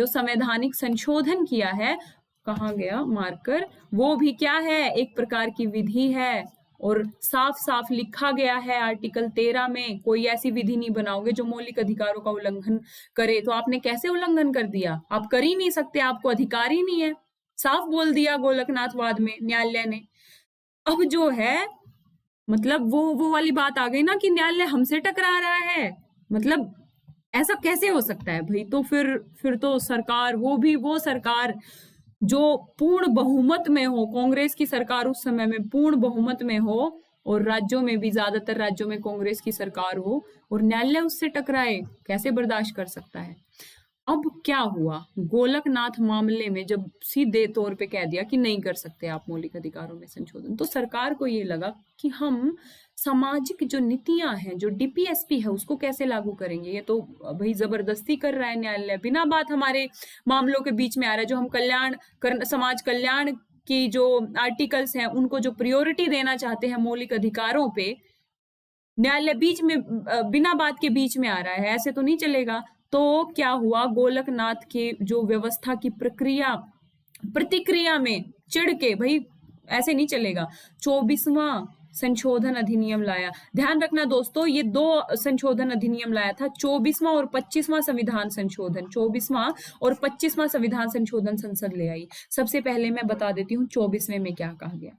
संवैधानिक संशोधन किया है, कहाँ गया मार्कर, वो भी क्या है? एक प्रकार की विधि है। और साफ साफ लिखा गया है आर्टिकल 13 में, कोई ऐसी विधि नहीं बनाओगे जो मौलिक अधिकारों का उल्लंघन करे। तो आपने कैसे उल्लंघन कर दिया? आप कर ही नहीं सकते, आपको अधिकार ही नहीं है, साफ बोल दिया गोलकनाथवाद में न्यायालय ने। अब जो है, मतलब वो वाली बात आ गई ना कि न्यायालय हमसे टकरा रहा है, मतलब ऐसा कैसे हो सकता है भाई? तो फिर तो सरकार, वो सरकार जो पूर्ण बहुमत में हो, कांग्रेस की सरकार उस समय में पूर्ण बहुमत में हो, और राज्यों में भी ज्यादातर राज्यों में कांग्रेस की सरकार हो, और न्यायालय उससे टकराए, कैसे बर्दाश्त कर सकता है? अब क्या हुआ गोलकनाथ मामले में, जब सीधे तौर पे कह दिया कि नहीं कर सकते आप मौलिक अधिकारों में संशोधन, तो सरकार को ये लगा कि हम सामाजिक जो नीतियां हैं, जो डीपीएसपी है, उसको कैसे लागू करेंगे? ये तो भाई जबरदस्ती कर रहा है न्यायालय, बिना बात हमारे मामलों के बीच में आ रहा है। जो हम समाज कल्याण की जो आर्टिकल्स हैं, उनको जो प्रायोरिटी देना चाहते हैं मौलिक अधिकारों पे, न्यायालय बीच में बिना बात के बीच में आ रहा है, ऐसे तो नहीं चलेगा। तो क्या हुआ, गोलकनाथ के जो व्यवस्था की प्रतिक्रिया में चिढ़ के, भाई ऐसे नहीं चलेगा, 24वां संशोधन अधिनियम लाया। ध्यान रखना दोस्तों, ये 2 संशोधन अधिनियम लाया था, 24वां और 25वां संविधान संशोधन, 24वां और 25वां संविधान संशोधन संसद ले आई। सबसे पहले मैं बता देती हूँ 24वें में क्या कहा गया।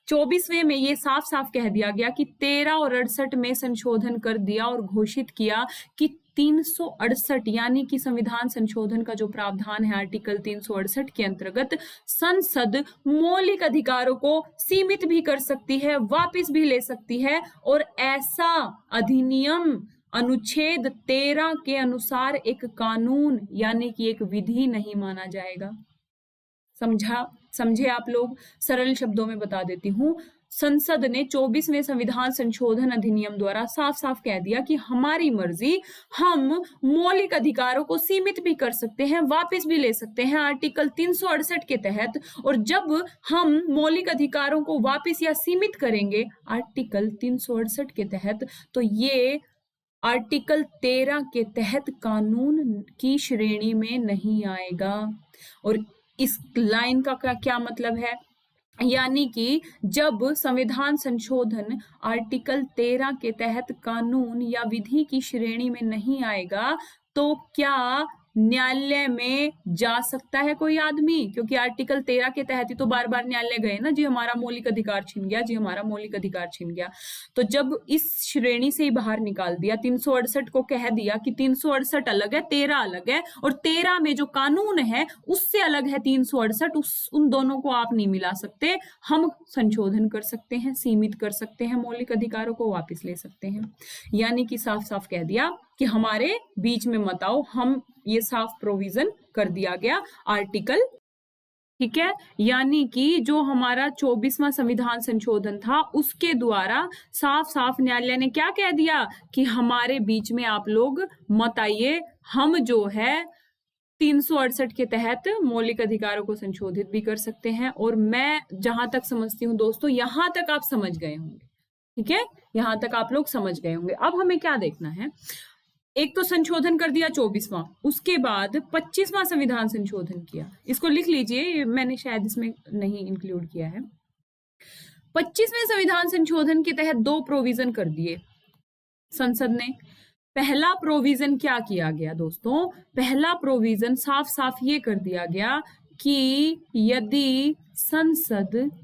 24वें में ये साफ साफ कह दिया गया कि 13 और 68 में संशोधन कर दिया और घोषित किया कि 368 यानी कि संविधान संशोधन का जो प्रावधान है आर्टिकल 368 के अंतर्गत, संसद मौलिक अधिकारों को सीमित भी कर सकती है, वापस भी ले सकती है, और ऐसा अधिनियम अनुच्छेद 13 के अनुसार एक कानून यानी कि एक विधि नहीं माना जाएगा। समझे आप लोग? सरल शब्दों में बता देती हूं, संसद ने 24वें संविधान संशोधन अधिनियम द्वारा साफ साफ कह दिया कि हमारी मर्जी, हम मौलिक अधिकारों को सीमित भी कर सकते हैं, वापस भी ले सकते हैं आर्टिकल 368 के तहत। और जब हम मौलिक अधिकारों को वापस या सीमित करेंगे आर्टिकल 368 के तहत, तो ये आर्टिकल 13 के तहत कानून की श्रेणी में नहीं आएगा। और इस लाइन का क्या मतलब है? यानी कि जब संविधान संशोधन आर्टिकल 13 के तहत कानून या विधि की श्रेणी में नहीं आएगा तो क्या न्यायालय में जा सकता है कोई आदमी? क्योंकि आर्टिकल 13 के तहत ही तो बार बार न्यायालय गए ना, जी हमारा मौलिक अधिकार छिन गया, जी हमारा मौलिक अधिकार छिन गया। तो जब इस श्रेणी से ही बाहर निकाल दिया, 368 को कह दिया कि 368 अलग है, 13 अलग है, और 13 में जो कानून है उससे अलग है 368, उन दोनों को आप नहीं मिला सकते। हम संशोधन कर सकते हैं, सीमित कर सकते हैं, मौलिक अधिकारों को वापस ले सकते हैं। यानी कि साफ साफ कह दिया कि हमारे बीच में मत आओ, हम ये साफ प्रोविजन कर दिया गया आर्टिकल, ठीक है। यानी कि जो हमारा 24वां संविधान संशोधन था उसके द्वारा साफ साफ न्यायालय ने क्या कह दिया कि हमारे बीच में आप लोग मत आइए, हम जो है 368 के तहत मौलिक अधिकारों को संशोधित भी कर सकते हैं। और मैं जहां तक समझती हूँ दोस्तों, यहां तक आप समझ गए होंगे, ठीक है, यहां तक आप लोग समझ गए होंगे। अब हमें क्या देखना है, एक तो संशोधन कर दिया 24वां, उसके बाद 25वां संविधान संशोधन किया। इसको लिख लीजिए, मैंने शायद इसमें नहीं इंक्लूड किया है। 25वें संविधान संशोधन के तहत 2 प्रोविजन कर दिए संसद ने। पहला प्रोविजन क्या किया गया दोस्तों? पहला प्रोविजन साफ साफ ये कर दिया गया कि यदि संसद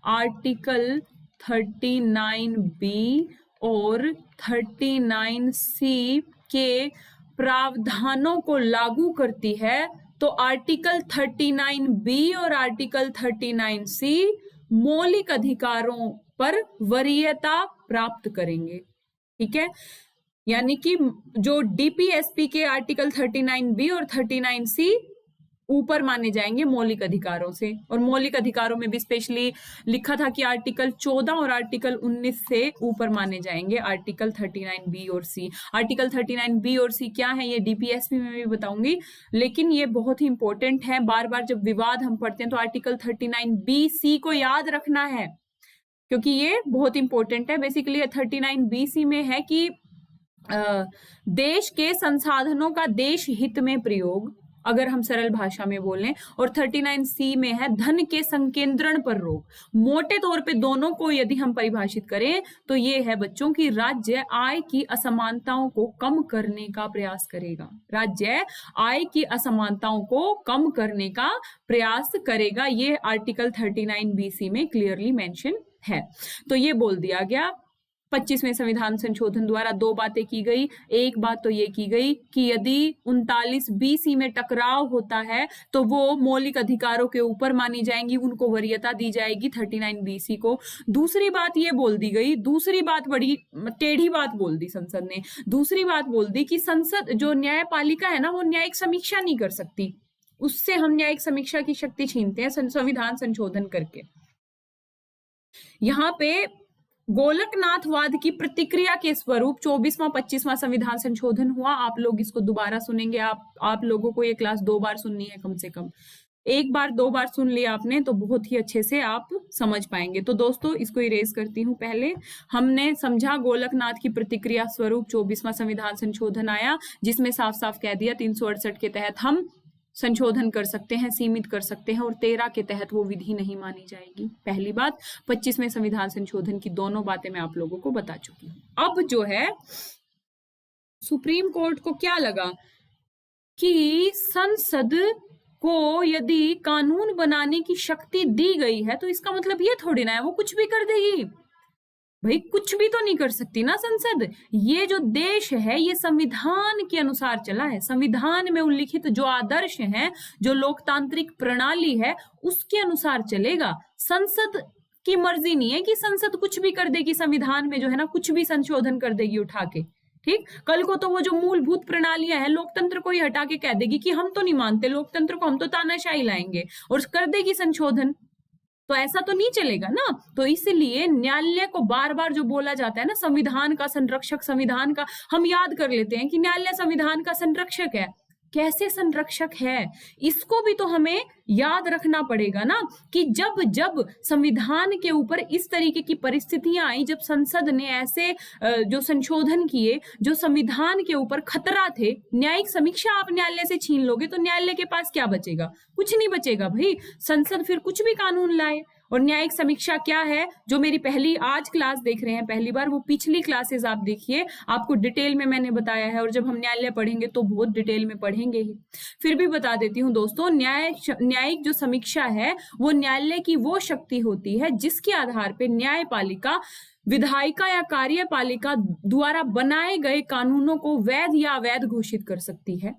आर्टिकल 39B और 39C के प्रावधानों को लागू करती है तो आर्टिकल 39B और आर्टिकल 39C मौलिक अधिकारों पर वरीयता प्राप्त करेंगे, ठीक है। यानी कि जो डीपीएसपी के आर्टिकल 39B और 39C ऊपर माने जाएंगे मौलिक अधिकारों से। और मौलिक अधिकारों में भी स्पेशली लिखा था कि आर्टिकल 14 और आर्टिकल 19 से ऊपर माने जाएंगे आर्टिकल 39B और C। आर्टिकल 39B और C क्या है ये डीपीएसपी में भी बताऊंगी, लेकिन ये बहुत ही इंपॉर्टेंट है। बार बार जब विवाद हम पढ़ते हैं तो आर्टिकल 39B-C को याद रखना है, क्योंकि ये बहुत इंपॉर्टेंट है। बेसिकली 39B-C में है कि देश के संसाधनों का देश हित में प्रयोग, अगर हम सरल भाषा में बोलें। और 39C में है धन के संकेंद्रण पर रोक। मोटे तौर पे दोनों को यदि हम परिभाषित करें तो ये है बच्चों की राज्य आय की असमानताओं को कम करने का प्रयास करेगा। राज्य आय की असमानताओं को कम करने का प्रयास करेगा, ये आर्टिकल 39B-C में क्लियरली मेंशन है। तो ये बोल दिया गया 25वें संविधान संशोधन द्वारा 2 बातें की गई। एक बात तो ये की गई कि यदि 39B-C में टकराव होता है तो वो मौलिक अधिकारों के ऊपर मानी जाएंगी, उनको वरीयता दी जाएगी 39B-C को। दूसरी बात ये बोल दी गई, दूसरी बात बड़ी टेढ़ी बात बोल दी संसद ने। दूसरी बात बोल दी कि संसद जो न्यायपालिका है ना, वो न्यायिक समीक्षा नहीं कर सकती, उससे हम न्यायिक समीक्षा की शक्ति छीनते हैं संविधान संशोधन करके। यहाँ पे गोलकनाथवाद की प्रतिक्रिया के स्वरूप 24वां 25वां संविधान संशोधन हुआ। आप लोग इसको दोबारा सुनेंगे, आप लोगों को ये क्लास 2 बार सुननी है कम से कम। 1 बार 2 बार सुन लिया आपने तो बहुत ही अच्छे से आप समझ पाएंगे। तो दोस्तों इसको इरेज करती हूँ। पहले हमने समझा गोलकनाथ की प्रतिक्रिया स्वरूप 24वां संविधान संशोधन आया, जिसमें साफ साफ कह दिया 368 के तहत हम संशोधन कर सकते हैं, सीमित कर सकते हैं, और 13 के तहत वो विधि नहीं मानी जाएगी। पहली बात। 25वें संविधान संशोधन की दोनों बातें मैं आप लोगों को बता चुकी हूं। अब जो है सुप्रीम कोर्ट को क्या लगा कि संसद को यदि कानून बनाने की शक्ति दी गई है तो इसका मतलब ये थोड़ी ना है वो कुछ भी कर देगी। भाई कुछ भी तो नहीं कर सकती ना संसद। ये जो देश है ये संविधान के अनुसार चला है, संविधान में उल्लिखित जो आदर्श हैं, जो लोकतांत्रिक प्रणाली है उसके अनुसार चलेगा। संसद की मर्जी नहीं है कि संसद कुछ भी कर देगी, संविधान में जो है ना कुछ भी संशोधन कर देगी उठा के, ठीक। कल को तो वो जो मूलभूत प्रणालियां हैं लोकतंत्र को ही हटा के कह देगी कि हम तो नहीं मानते लोकतंत्र को, हम तो तानाशाही लाएंगे, और कर देगी संशोधन। तो ऐसा तो नहीं चलेगा ना। तो इसलिए न्यायालय को बार बार जो बोला जाता है ना संविधान का संरक्षक, संविधान का, हम याद कर लेते हैं कि न्यायालय संविधान का संरक्षक है। कैसे संरक्षक है इसको भी तो हमें याद रखना पड़ेगा ना कि जब जब संविधान के ऊपर इस तरीके की परिस्थितियां आई, जब संसद ने ऐसे जो संशोधन किए जो संविधान के ऊपर खतरा थे, न्यायिक समीक्षा आप न्यायालय से छीन लोगे तो न्यायालय के पास क्या बचेगा? कुछ नहीं बचेगा भाई। संसद फिर कुछ भी कानून लाए। और न्यायिक समीक्षा क्या है? जो मेरी पहली आज क्लास देख रहे हैं पहली बार, वो पिछली क्लासेस आप देखिए, आपको डिटेल में मैंने बताया है। और जब हम न्यायालय पढ़ेंगे तो बहुत डिटेल में पढ़ेंगे ही। फिर भी बता देती हूँ दोस्तों, न्यायिक जो समीक्षा है वो न्यायालय की वो शक्ति होती है जिसके आधार पर न्यायपालिका विधायिका या कार्यपालिका द्वारा बनाए गए कानूनों को वैध या अवैध घोषित कर सकती है।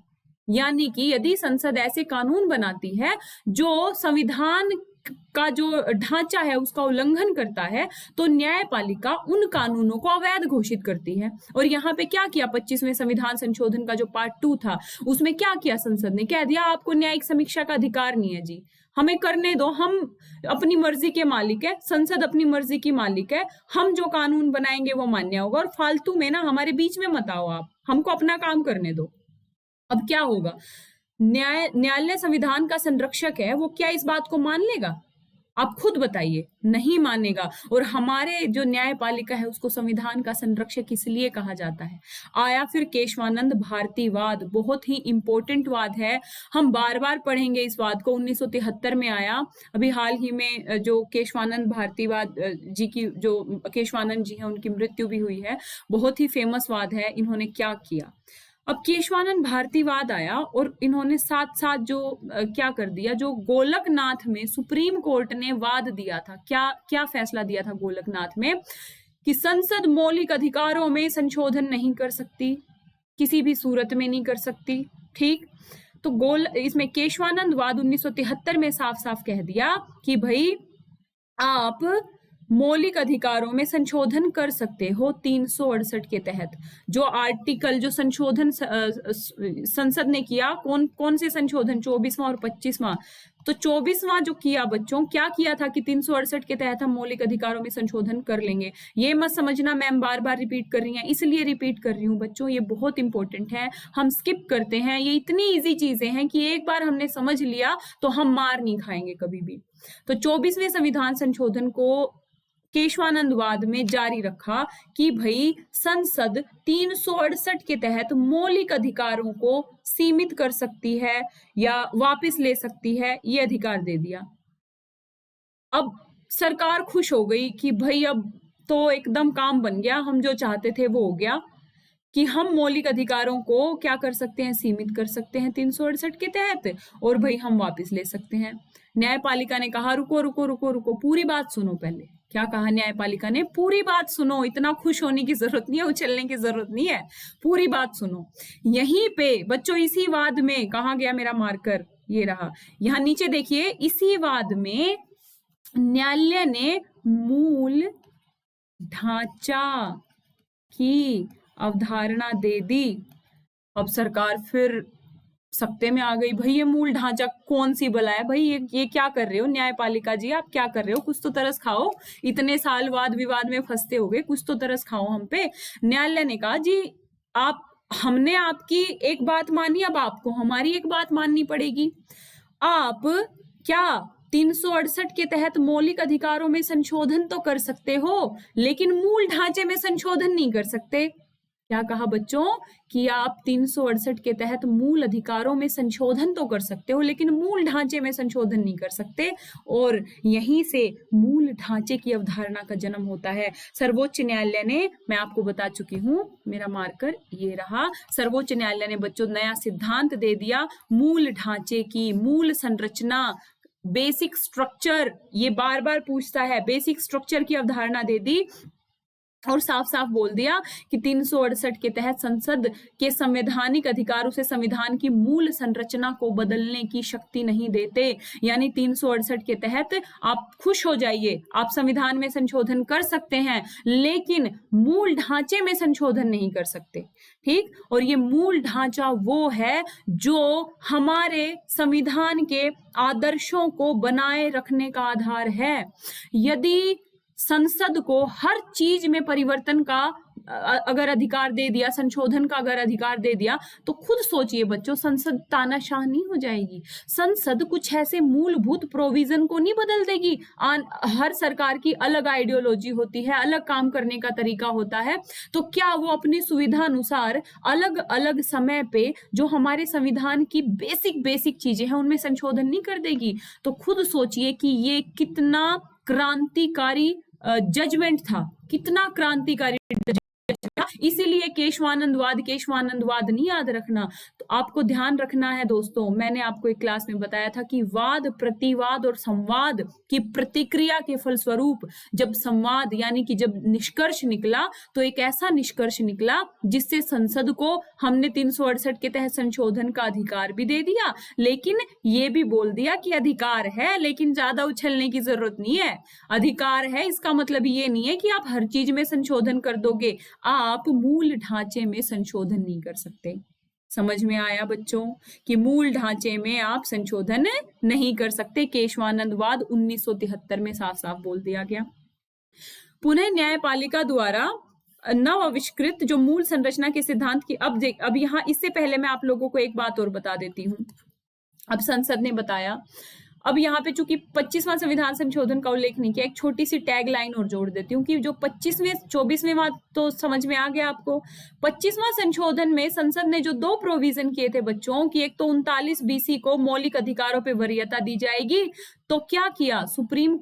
यानी कि यदि संसद ऐसे कानून बनाती है जो संविधान का जो ढांचा है उसका उल्लंघन करता है, तो न्यायपालिका उन कानूनों को अवैध घोषित करती है। और यहाँ पे क्या किया, 25वें संविधान संशोधन का जो पार्ट 2 था उसमें क्या किया, संसद ने कह दिया आपको न्यायिक समीक्षा का अधिकार नहीं है जी, हमें करने दो, हम अपनी मर्जी के मालिक है, संसद अपनी मर्जी की मालिक है, हम जो कानून बनाएंगे वो मान्य होगा, और फालतू में ना हमारे बीच में मत आओ, आप हमको अपना काम करने दो। अब क्या होगा, न्यायालय संविधान का संरक्षक है, वो क्या इस बात को मान लेगा? आप खुद बताइए, नहीं मानेगा। और हमारे जो न्यायपालिका है उसको संविधान का संरक्षक इसलिए कहा जाता है। आया फिर केशवानंद भारतीवाद, बहुत ही इंपॉर्टेंट वाद है, हम बार बार पढ़ेंगे इस वाद को। 1973 में आया, अभी हाल ही में जो केशवानंद भारतीवाद जी की, जो केशवानंद जी है उनकी मृत्यु भी हुई है। बहुत ही फेमस वाद है। इन्होंने क्या किया, अब केशवानंद भारतीवाद आया और इन्होंने साथ साथ जो क्या कर दिया, जो गोलकनाथ में सुप्रीम कोर्ट ने वाद दिया था, क्या फैसला दिया था गोलकनाथ में, कि संसद मौलिक अधिकारों में संशोधन नहीं कर सकती, किसी भी सूरत में नहीं कर सकती। ठीक, तो इसमें केशवानंद वाद 1973 में साफ साफ कह दिया कि भाई आप मौलिक अधिकारों में संशोधन कर सकते हो 368 के तहत। जो आर्टिकल, जो संशोधन संसद ने किया, कौन से संशोधन, 24वां और 25वां। तो 24वां जो किया बच्चों, क्या किया था कि 368 के तहत हम मौलिक अधिकारों में संशोधन कर लेंगे। ये मत समझना मैम बार बार रिपीट कर रही हैं, इसलिए रिपीट कर रही हूँ बच्चों, ये बहुत इंपॉर्टेंट है, हम स्किप करते हैं। ये इतनी इजी चीजें हैं कि एक बार हमने समझ लिया तो हम मार नहीं खाएंगे कभी भी। तो 24वें संविधान संशोधन को केशवानंद वाद में जारी रखा कि भाई संसद 368 के तहत मौलिक अधिकारों को सीमित कर सकती है या वापस ले सकती है, ये अधिकार दे दिया। अब सरकार खुश हो गई कि भाई अब तो एकदम काम बन गया, हम जो चाहते थे वो हो गया कि हम मौलिक अधिकारों को क्या कर सकते हैं, सीमित कर सकते हैं 368 के तहत, और भाई हम वापस ले सकते हैं। न्यायपालिका ने कहा रुको रुको रुको रुको, पूरी बात सुनो पहले। क्या कहा न्यायपालिका ने, पूरी बात सुनो, इतना खुश होने की जरूरत नहीं है, उछलने की जरूरत नहीं है, पूरी बात सुनो। यहीं पे बच्चों, इसी वाद में, कहा गया मेरा मार्कर, ये रहा, यहाँ नीचे देखिए, इसी वाद में न्यायालय ने मूल ढांचा की अवधारणा दे दी। अब सरकार फिर सत्ते में आ गई, भाई ये मूल ढांचा कौन सी बला है, भाई ये क्या कर रहे हो न्यायपालिका जी, आप क्या कर रहे हो, कुछ तो तरस खाओ, इतने साल वाद विवाद में फंसते हो गए, कुछ तो तरस खाओ हम पे। न्यायालय ने कहा जी हमने आपकी एक बात मानी, अब आपको हमारी एक बात माननी पड़ेगी। आप क्या 368 के तहत मौलिक अधिकारों में संशोधन तो कर सकते हो, लेकिन मूल ढांचे में संशोधन नहीं कर सकते। क्या कहा बच्चों कि आप 368 के तहत मूल अधिकारों में संशोधन तो कर सकते हो, लेकिन मूल ढांचे में संशोधन नहीं कर सकते। और यहीं से मूल ढांचे की अवधारणा का जन्म होता है। सर्वोच्च न्यायालय ने, मैं आपको बता चुकी हूं, मेरा मार्कर ये रहा, सर्वोच्च न्यायालय ने बच्चों नया सिद्धांत दे दिया, मूल ढांचे की, मूल संरचना, बेसिक स्ट्रक्चर, ये बार बार पूछता है, बेसिक स्ट्रक्चर की अवधारणा दे दी और साफ साफ बोल दिया कि 368 के तहत संसद के संवैधानिक अधिकारों से संविधान की मूल संरचना को बदलने की शक्ति नहीं देते। यानी 368 के तहत आप खुश हो जाइए, आप संविधान में संशोधन कर सकते हैं, लेकिन मूल ढांचे में संशोधन नहीं कर सकते। ठीक, और ये मूल ढांचा वो है जो हमारे संविधान के आदर्शों को बनाए रखने का आधार है। यदि संसद को हर चीज में परिवर्तन का अगर अधिकार दे दिया, संशोधन का अगर अधिकार दे दिया, तो खुद सोचिए बच्चों, संसद तानाशाह नहीं हो जाएगी? संसद कुछ ऐसे मूलभूत प्रोविजन को नहीं बदल देगी। हर सरकार की अलग आइडियोलॉजी होती है, अलग काम करने का तरीका होता है, तो क्या वो अपनी सुविधा अनुसार अलग अलग समय पे जो हमारे संविधान की बेसिक चीजें हैं उनमें संशोधन नहीं कर देगी? तो खुद सोचिए कि ये कितना क्रांतिकारी जजमेंट था, कितना क्रांतिकारी। इसीलिए केशवानंदवाद नहीं याद रखना, तो आपको ध्यान रखना है दोस्तों। मैंने आपको एक क्लास में बताया था कि वाद, प्रतिवाद और संवाद की प्रतिक्रिया के फलस्वरूप जब संवाद यानी कि जब निष्कर्ष निकला, तो एक ऐसा निष्कर्ष निकला जिससे संसद को हमने 368 के तहत संशोधन का अधिकार भी दे दिया, लेकिन ये भी बोल दिया कि अधिकार है, लेकिन ज्यादा उछलने की जरूरत नहीं है। अधिकार है इसका मतलब ये नहीं है कि आप हर चीज में संशोधन कर दोगे, आप मूल ढांचे में संशोधन नहीं कर सकते। समझ में आया बच्चों कि मूल ढांचे में आप संशोधन नहीं कर सकते। केशवानंदवाद 1973 में साफ साफ बोल दिया गया। पुनः न्यायपालिका द्वारा नव आविष्कृत जो मूल संरचना के सिद्धांत की अब यहाँ इससे पहले मैं आप लोगों को एक बात और बता देती हूँ। अब संसद ने बताया, अब यहाँ पे चूंकि 25वां संविधान संशोधन का उल्लेख नहीं किया, एक छोटी सी टैग लाइन और जोड़ देती हूँ कि जो 24वें बात तो समझ में आ गया आपको। 25वां संशोधन में संसद ने जो 2 प्रोविजन किए थे बच्चों की, एक तो 39 BC को मौलिक अधिकारों पे वरीयता दी जाएगी, तो क्या किया सुप्रीम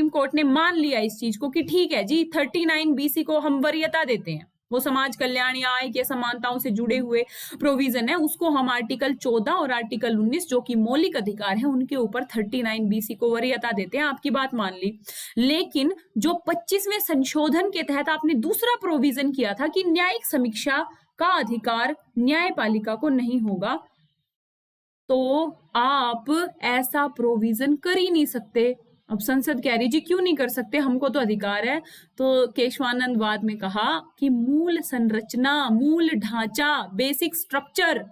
कोर्ट ने मान लिया इस चीज को कि ठीक है जी 39 BC को हम वरीयता देते हैं, वो समाज कल्याण या आय के समानताओं से जुड़े हुए प्रोविजन है, उसको हम आर्टिकल 14 और आर्टिकल 19 जो कि मौलिक अधिकार है उनके ऊपर 39 BC को वरीयता देते हैं। आपकी बात मान ली, लेकिन जो 25वें संशोधन के तहत आपने दूसरा प्रोविजन किया था कि न्यायिक समीक्षा का अधिकार न्यायपालिका को नहीं होगा, तो आप ऐसा प्रोविजन कर ही नहीं सकते। अब संसद कह रही जी क्यों नहीं कर सकते, हमको तो अधिकार है। तो केशवानंदवाद में कहा कि मूल संरचना, मूल ढांचा, बेसिक स्ट्रक्चर,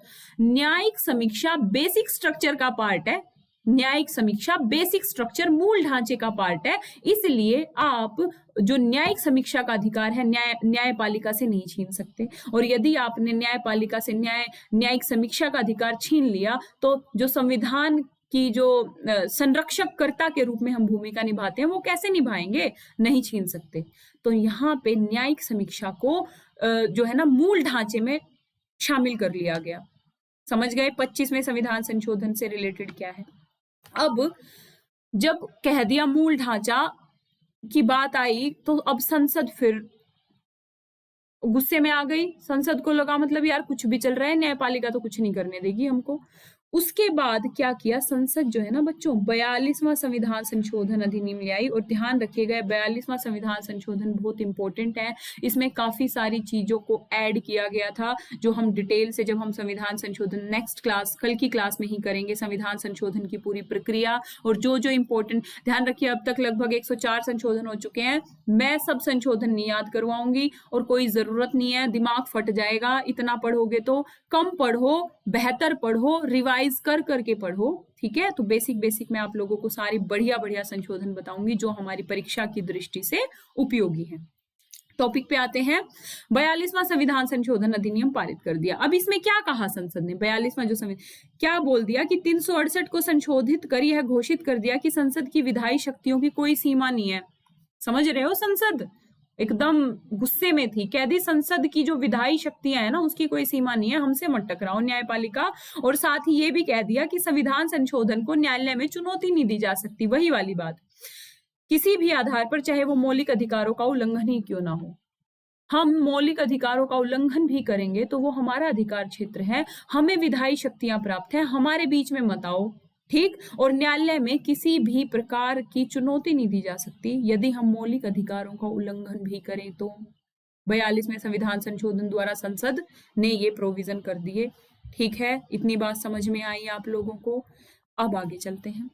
न्यायिक समीक्षा बेसिक स्ट्रक्चर का पार्ट है, न्यायिक समीक्षा बेसिक स्ट्रक्चर मूल ढांचे का पार्ट है, इसलिए आप जो न्यायिक समीक्षा का अधिकार है न्यायपालिका से नहीं छीन सकते। और यदि आपने न्यायपालिका से न्यायिक समीक्षा का अधिकार छीन लिया, तो जो संविधान कि जो संरक्षककर्ता के रूप में हम भूमिका निभाते हैं वो कैसे निभाएंगे, नहीं छीन सकते। तो यहाँ पे न्यायिक समीक्षा को जो है ना मूल ढांचे में शामिल कर लिया गया। समझ गए 25वें संविधान संशोधन से रिलेटेड क्या है। अब जब कह दिया मूल ढांचा की बात आई, तो अब संसद फिर गुस्से में आ गई। संसद को लगा मतलब यार कुछ भी चल रहा है, न्यायपालिका तो कुछ नहीं करने देगी हमको। उसके बाद क्या किया संसद जो है ना बच्चों, 42वां संविधान संशोधन अधिनियम ले आई। और ध्यान रखिएगा 42वां संविधान संशोधन बहुत इंपॉर्टेंट है, इसमें काफी सारी चीजों को ऐड किया गया था जो हम डिटेल से जब हम संविधान संशोधन नेक्स्ट क्लास कल की क्लास में ही करेंगे, संविधान संशोधन की पूरी प्रक्रिया और जो जो इंपॉर्टेंट। ध्यान रखिए अब तक लगभग 104 संशोधन हो चुके हैं, मैं सब संशोधन नहीं याद करवाऊंगी और कोई जरूरत नहीं है, दिमाग फट जाएगा इतना पढ़ोगे तो। कम पढ़ो, बेहतर पढ़ो, रिवाइज कर करके पढ़ो, ठीक है। तो बेसिक मैं आप लोगों को सारी बढ़िया संशोधन बताऊंगी जो हमारी परीक्षा की दृष्टि से उपयोगी है। टॉपिक पे आते हैं। 42वां संविधान संशोधन अधिनियम पारित कर दिया। अब इसमें क्या कहा संसद ने, 42वां जो संविधान क्या बोल दिया कि 368 को संशोधित कर यह घोषित कर दिया कि संसद की विधायी शक्तियों की कोई सीमा नहीं है। समझ रहे हो, संसद एकदम गुस्से में थी, कह दी संसद की जो विधायी शक्तियां है ना उसकी कोई सीमा नहीं है, हमसे मत टकराओ न्यायपालिका। और साथ ही ये भी कह दिया कि संविधान संशोधन को न्यायालय में चुनौती नहीं दी जा सकती, वही वाली बात, किसी भी आधार पर, चाहे वो मौलिक अधिकारों का उल्लंघन ही क्यों ना हो। हम मौलिक अधिकारों का उल्लंघन भी करेंगे तो वो हमारा अधिकार क्षेत्र है, हमें विधायी शक्तियां प्राप्त है, हमारे बीच में मत आओ, ठीक। और न्यायालय में किसी भी प्रकार की चुनौती नहीं दी जा सकती यदि हम मौलिक अधिकारों का उल्लंघन भी करें तो। 42वें संविधान संशोधन द्वारा संसद ने ये प्रोविजन कर दिए, ठीक है। इतनी बात समझ में आई आप लोगों को। अब आगे चलते हैं।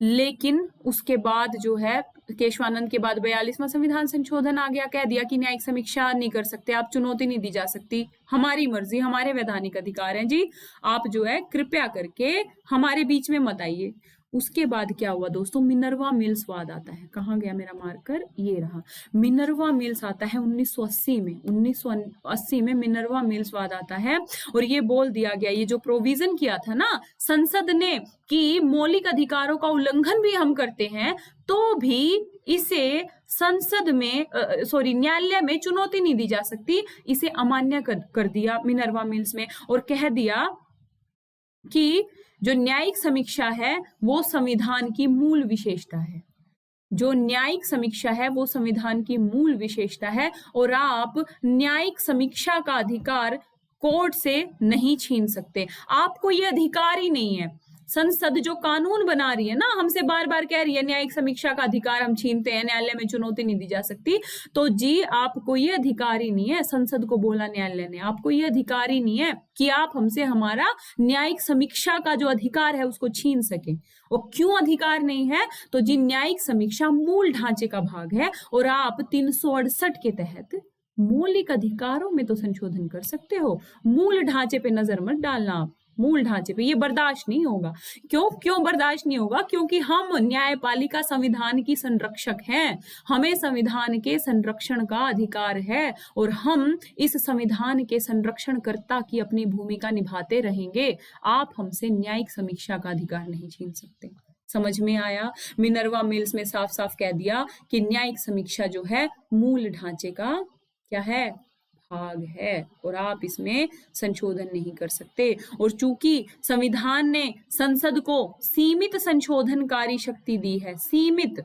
लेकिन उसके बाद जो है केशवानंद के बाद 42वां संविधान संशोधन आ गया, कह दिया कि न्यायिक समीक्षा नहीं कर सकते आप, चुनौती नहीं दी जा सकती, हमारी मर्जी, हमारे वैधानिक अधिकार हैं जी, आप जो है कृपया करके हमारे बीच में मत आइए। उसके बाद क्या हुआ दोस्तों, मिनर्वा मिल्स वाद आता है। कहाँ गया मेरा मार्कर, ये रहा। मिनर्वा मिल्स आता है 1980 में। 1980 में मिनर्वा मिल्स वाद आता है और ये बोल दिया गया, ये जो प्रोविजन किया था ना संसद ने कि मौलिक अधिकारों का उल्लंघन भी हम करते हैं तो भी इसे संसद में न्यायालय में चुनौती नहीं दी जा सकती, इसे अमान्य कर दिया मिनर्वा मिल्स में और कह दिया कि जो न्यायिक समीक्षा है वो संविधान की मूल विशेषता है। जो न्यायिक समीक्षा है वो संविधान की मूल विशेषता है और आप न्यायिक समीक्षा का अधिकार कोर्ट से नहीं छीन सकते। आपको ये अधिकार ही नहीं है। संसद जो कानून बना रही है ना, हमसे बार बार कह रही है न्यायिक समीक्षा का अधिकार हम छीनते हैं, न्यायालय में चुनौती नहीं दी जा सकती, तो जी आपको ये अधिकार ही नहीं है। संसद को बोला न्यायालय ने, आपको ये अधिकार ही नहीं है कि आप हमसे हमारा न्यायिक समीक्षा का जो अधिकार है उसको छीन सके। और क्यों अधिकार नहीं है, तो जी न्यायिक समीक्षा मूल ढांचे का भाग है और आप 368 के तहत मौलिक अधिकारों में तो संशोधन कर सकते हो, मूल ढांचे पे नजर मत डालना आप। मूल ढांचे पे ये बर्दाश्त नहीं होगा। क्यों बर्दाश्त नहीं होगा? क्योंकि हम न्यायपालिका संविधान की संरक्षक हैं, हमें संविधान के संरक्षण का अधिकार है और हम इस संविधान के संरक्षणकर्ता की अपनी भूमिका निभाते रहेंगे। आप हमसे न्यायिक समीक्षा का अधिकार नहीं छीन सकते। समझ में आया? मिनर्वा मिल्स में साफ साफ कह दिया कि न्यायिक समीक्षा जो है मूल ढांचे का क्या है, भाग है और आप इसमें संशोधन नहीं कर सकते। और चूंकि संविधान ने संसद को सीमित संशोधनकारी शक्ति दी है, सीमित,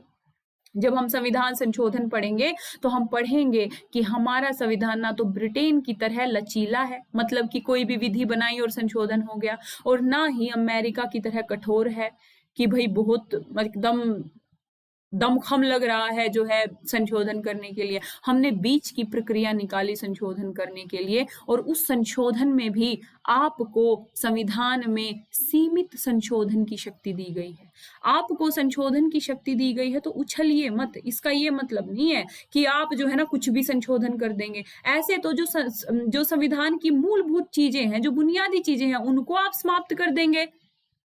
जब हम संविधान संशोधन पढ़ेंगे तो हम पढ़ेंगे कि हमारा संविधान ना तो ब्रिटेन की तरह लचीला है, मतलब कि कोई भी विधि बनाई और संशोधन हो गया, और ना ही अमेरिका की तरह कठोर है कि भाई बहुत एकदम दमखम लग रहा है जो है संशोधन करने के लिए। हमने बीच की प्रक्रिया निकाली संशोधन करने के लिए और उस संशोधन में भी आपको संविधान में सीमित संशोधन की शक्ति दी गई है। आपको संशोधन की शक्ति दी गई है तो उछलिए मत। इसका ये मतलब नहीं है कि आप जो है ना कुछ भी संशोधन कर देंगे। ऐसे तो जो संविधान की मूलभूत चीजें हैं, जो बुनियादी चीजें हैं, उनको आप समाप्त कर देंगे।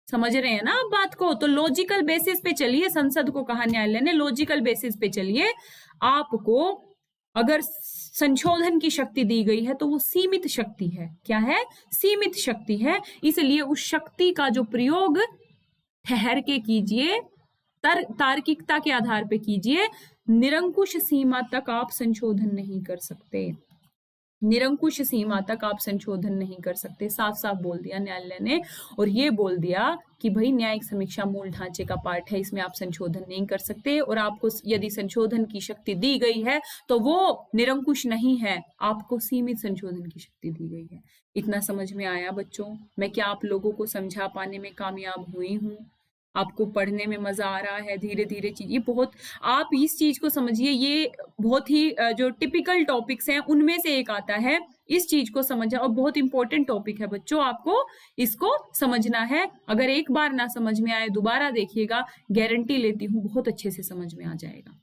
समझ रहे हैं ना आप बात को? तो लॉजिकल बेसिस पे चलिए। संसद को कहा न्यायालय ने लॉजिकल बेसिस पे चलिए। आपको अगर संशोधन की शक्ति दी गई है तो वो सीमित शक्ति है। क्या है? सीमित शक्ति है। इसलिए उस शक्ति का जो प्रयोग ठहर के कीजिए, तार्किकता के आधार पे कीजिए। निरंकुश सीमा तक आप संशोधन नहीं कर सकते। निरंकुश सीमा तक आप संशोधन नहीं कर सकते, साफ साफ बोल दिया न्यायालय ने। और ये बोल दिया कि भाई न्यायिक समीक्षा मूल ढांचे का पार्ट है, इसमें आप संशोधन नहीं कर सकते। और आपको यदि संशोधन की शक्ति दी गई है तो वो निरंकुश नहीं है, आपको सीमित संशोधन की शक्ति दी गई है। इतना समझ में आया बच्चों? मैं क्या आप लोगों को समझा पाने में कामयाब हुई हूँ? आपको पढ़ने में मजा आ रहा है? धीरे धीरे चीज, ये बहुत, आप इस चीज को समझिए, ये बहुत ही जो टिपिकल टॉपिक्स हैं उनमें से एक आता है। इस चीज को समझा, और बहुत इंपॉर्टेंट टॉपिक है बच्चों, आपको इसको समझना है। अगर एक बार ना समझ में आए दोबारा देखिएगा, गारंटी लेती हूँ बहुत अच्छे से समझ में आ जाएगा।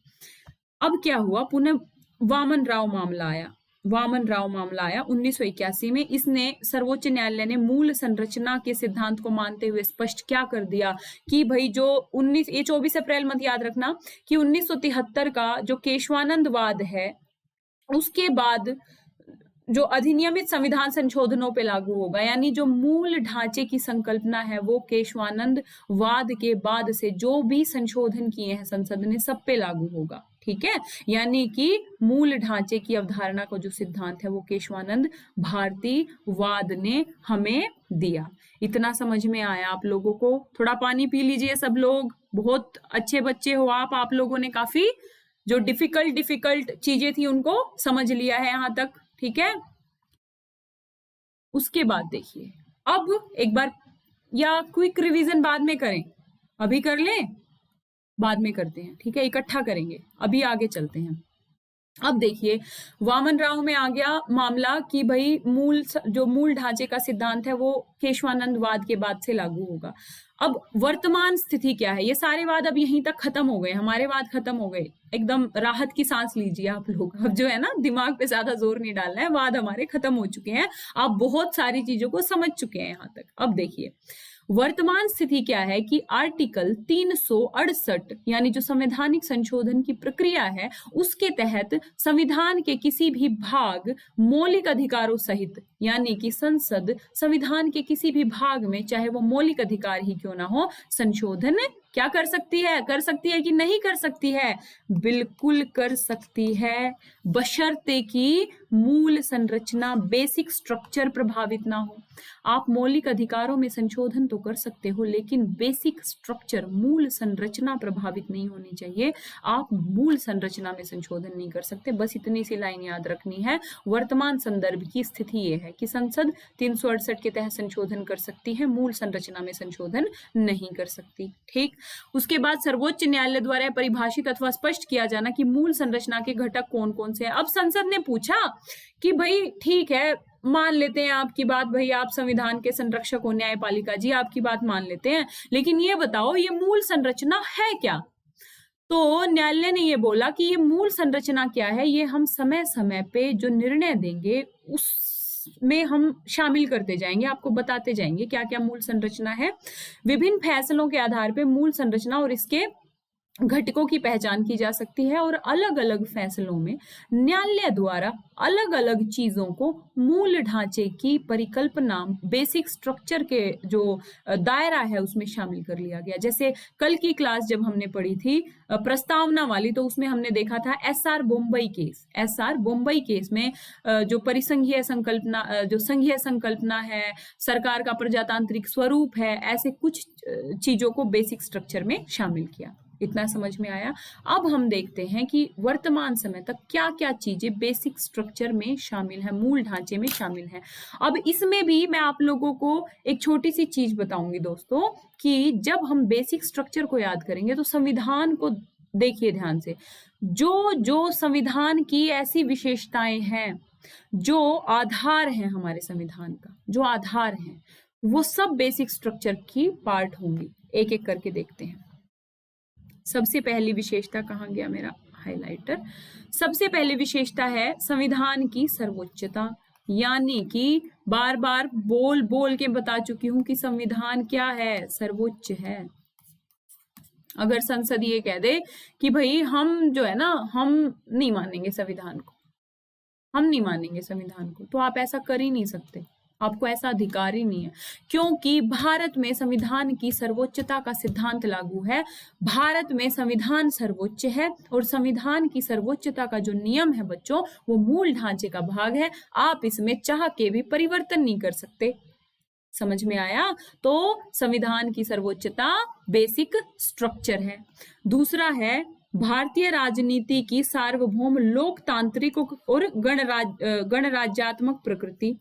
अब क्या हुआ, पुनः वामन राव मामला आया। वामन राव मामला आया 1981 में। इसने सर्वोच्च न्यायालय ने मूल संरचना के सिद्धांत को मानते हुए स्पष्ट क्या कर दिया कि भाई जो 24 अप्रैल मत याद रखना कि 1973 का जो केशवानंद वाद है उसके बाद जो अधिनियमित संविधान संशोधनों पे लागू होगा, यानी जो मूल ढांचे की संकल्पना है वो केशवानंद वाद के बाद से जो भी संशोधन किए हैं संसद ने सब पे लागू होगा। ठीक है, यानी कि मूल ढांचे की अवधारणा का जो सिद्धांत है वो केशवानंद भारती वाद ने हमें दिया। इतना समझ में आया आप लोगों को? थोड़ा पानी पी लीजिए सब लोग, बहुत अच्छे बच्चे हो आप लोगों ने काफी जो डिफिकल्ट चीजें थी उनको समझ लिया है यहाँ तक। ठीक है, उसके बाद देखिए, अब एक बार या क्विक रिवीजन बाद में करें, अभी कर लें, बाद में करते हैं। ठीक है, इकट्ठा करेंगे, अभी आगे चलते हैं। अब देखिए, वामन राव में आ गया मामला कि भाई मूल ढांचे का सिद्धांत है वो केशवानंद वाद के बाद से लागू होगा। अब वर्तमान स्थिति क्या है? ये सारे वाद अब यहीं तक खत्म हो गए, हमारे वाद खत्म हो गए। एकदम राहत की सांस लीजिए आप लोग। अब जो है ना, दिमाग पे ज्यादा जोर नहीं डालना है, वाद हमारे खत्म हो चुके हैं, आप बहुत सारी चीजों को समझ चुके हैं यहाँ तक। अब देखिए, वर्तमान स्थिति क्या है कि आर्टिकल 368 यानी जो संवैधानिक संशोधन की प्रक्रिया है उसके तहत संविधान के किसी भी भाग मौलिक अधिकारों सहित, यानी कि संसद संविधान के किसी भी भाग में, चाहे वो मौलिक अधिकार ही क्यों ना हो, संशोधन क्या कर सकती है कि नहीं कर सकती है? बिल्कुल कर सकती है, बशर्ते कि मूल संरचना, बेसिक स्ट्रक्चर प्रभावित ना हो। आप मौलिक अधिकारों में संशोधन तो कर सकते हो, लेकिन बेसिक स्ट्रक्चर, मूल संरचना प्रभावित नहीं होनी चाहिए। आप मूल संरचना में संशोधन नहीं कर सकते। बस इतनी सी लाइन याद रखनी है। वर्तमान संदर्भ की स्थिति ये है कि संसद 368 के तहत संशोधन कर सकती है, मूल संरचना में संशोधन नहीं कर सकती। ठीक। उसके बाद सर्वोच्च न्यायालय द्वारा परिभाषित अथवा स्पष्ट किया जाना कि मूल संरचना के घटक कौन कौन से हैं। अब संसद ने पूछा कि भाई ठीक है, मान लेते हैं आपकी बात, भाई आप संविधान के संरक्षक हो, न्यायपालिका जी आपकी बात मान लेते हैं, लेकिन ये बताओ ये मूल संरचना है क्या? तो न्यायालय ने ये बोला कि ये मूल संरचना क्या है, ये हम समय समय पे जो निर्णय देंगे उसमें हम शामिल करते जाएंगे, आपको बताते जाएंगे क्या क्या मूल संरचना है। विभिन्न फैसलों के आधार पे मूल संरचना और इसके घटकों की पहचान की जा सकती है और अलग अलग फैसलों में न्यायालय द्वारा अलग अलग चीजों को मूल ढांचे की परिकल्पना, बेसिक स्ट्रक्चर के जो दायरा है उसमें शामिल कर लिया गया। जैसे कल की क्लास जब हमने पढ़ी थी प्रस्तावना वाली, तो उसमें हमने देखा था एसआर बॉम्बई केस में जो परिसंघीय संकल्पना, जो संघीय संकल्पना है, सरकार का प्रजातांत्रिक स्वरूप है, ऐसे कुछ चीजों को बेसिक स्ट्रक्चर में शामिल किया। इतना समझ में आया। अब हम देखते हैं कि वर्तमान समय तक क्या क्या चीजें बेसिक स्ट्रक्चर में शामिल है, मूल ढांचे में शामिल है। अब इसमें भी मैं आप लोगों को एक छोटी सी चीज बताऊंगी दोस्तों, कि जब हम बेसिक स्ट्रक्चर को याद करेंगे तो संविधान को देखिए ध्यान से, जो संविधान की ऐसी विशेषताएं हैं, जो आधार है हमारे संविधान का, जो आधार है, वो सब बेसिक स्ट्रक्चर की पार्ट होंगी। एक एक करके देखते हैं। सबसे पहली विशेषता, कहाँ गया मेरा हाइलाइटर? सबसे पहली विशेषता है संविधान की सर्वोच्चता, यानी कि बार बार बोल बोल के बता चुकी हूं कि संविधान क्या है, सर्वोच्च है। अगर संसद ये कह दे कि भाई हम जो है ना, हम नहीं मानेंगे संविधान को, हम नहीं मानेंगे संविधान को, तो आप ऐसा कर ही नहीं सकते, आपको ऐसा अधिकार ही नहीं है, क्योंकि भारत में संविधान की सर्वोच्चता का सिद्धांत लागू है। भारत में संविधान सर्वोच्च है और संविधान की सर्वोच्चता का जो नियम है बच्चों, वो मूल ढांचे का भाग है। आप इसमें चाह के भी परिवर्तन नहीं कर सकते। समझ में आया? तो संविधान की सर्वोच्चता बेसिक स्ट्रक्चर है। दूसरा है भारतीय राजनीति की सार्वभौम लोकतांत्रिक और गणराज्यात्मक प्रकृति।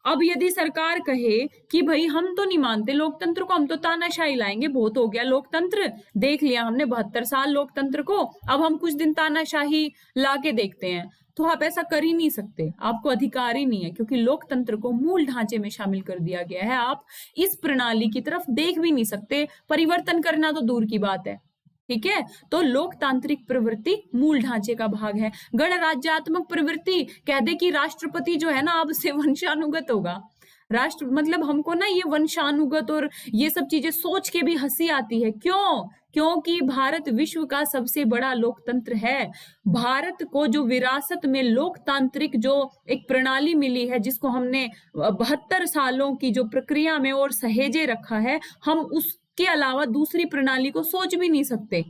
अब यदि सरकार कहे कि भाई हम तो नहीं मानते लोकतंत्र को, हम तो तानाशाही लाएंगे, बहुत हो गया लोकतंत्र, देख लिया हमने 72 साल लोकतंत्र को, अब हम कुछ दिन तानाशाही ला के देखते हैं, तो आप ऐसा कर ही नहीं सकते, आपको अधिकार ही नहीं है, क्योंकि लोकतंत्र को मूल ढांचे में शामिल कर दिया गया है। आप इस प्रणाली की तरफ देख भी नहीं सकते, परिवर्तन करना तो दूर की बात है। ठीक है, तो लोकतांत्रिक प्रवृत्ति मूल ढांचे का भाग है। गणराज्यात्मक प्रवृत्ति कह दे कि राष्ट्रपति जो है ना अब से वंशानुगत होगा। राष्ट्र मतलब हमको ना ये वंशानुगत और ये सब चीजें सोच के भी हंसी आती है। क्यों? क्योंकि भारत विश्व का सबसे बड़ा लोकतंत्र है। भारत को जो विरासत में लोकतांत्रिक जो एक प्रणाली मिली है, जिसको हमने 72 सालों की जो प्रक्रिया में और सहेजे रखा है, हम उसके अलावा दूसरी प्रणाली को सोच भी नहीं सकते।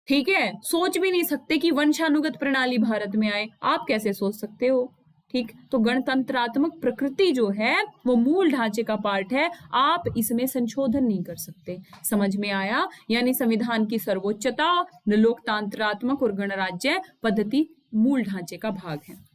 ठीक है, सोच भी नहीं सकते कि वंशानुगत प्रणाली भारत में आए। आप कैसे सोच सकते हो? ठीक, तो गणतंत्रात्मक प्रकृति जो है वो मूल ढांचे का पार्ट है, आप इसमें संशोधन नहीं कर सकते। समझ में आया? यानी संविधान की सर्वोच्चता, लोकतंत्रात्मक और गणराज्य पद्धति मूल ढांचे का भाग है।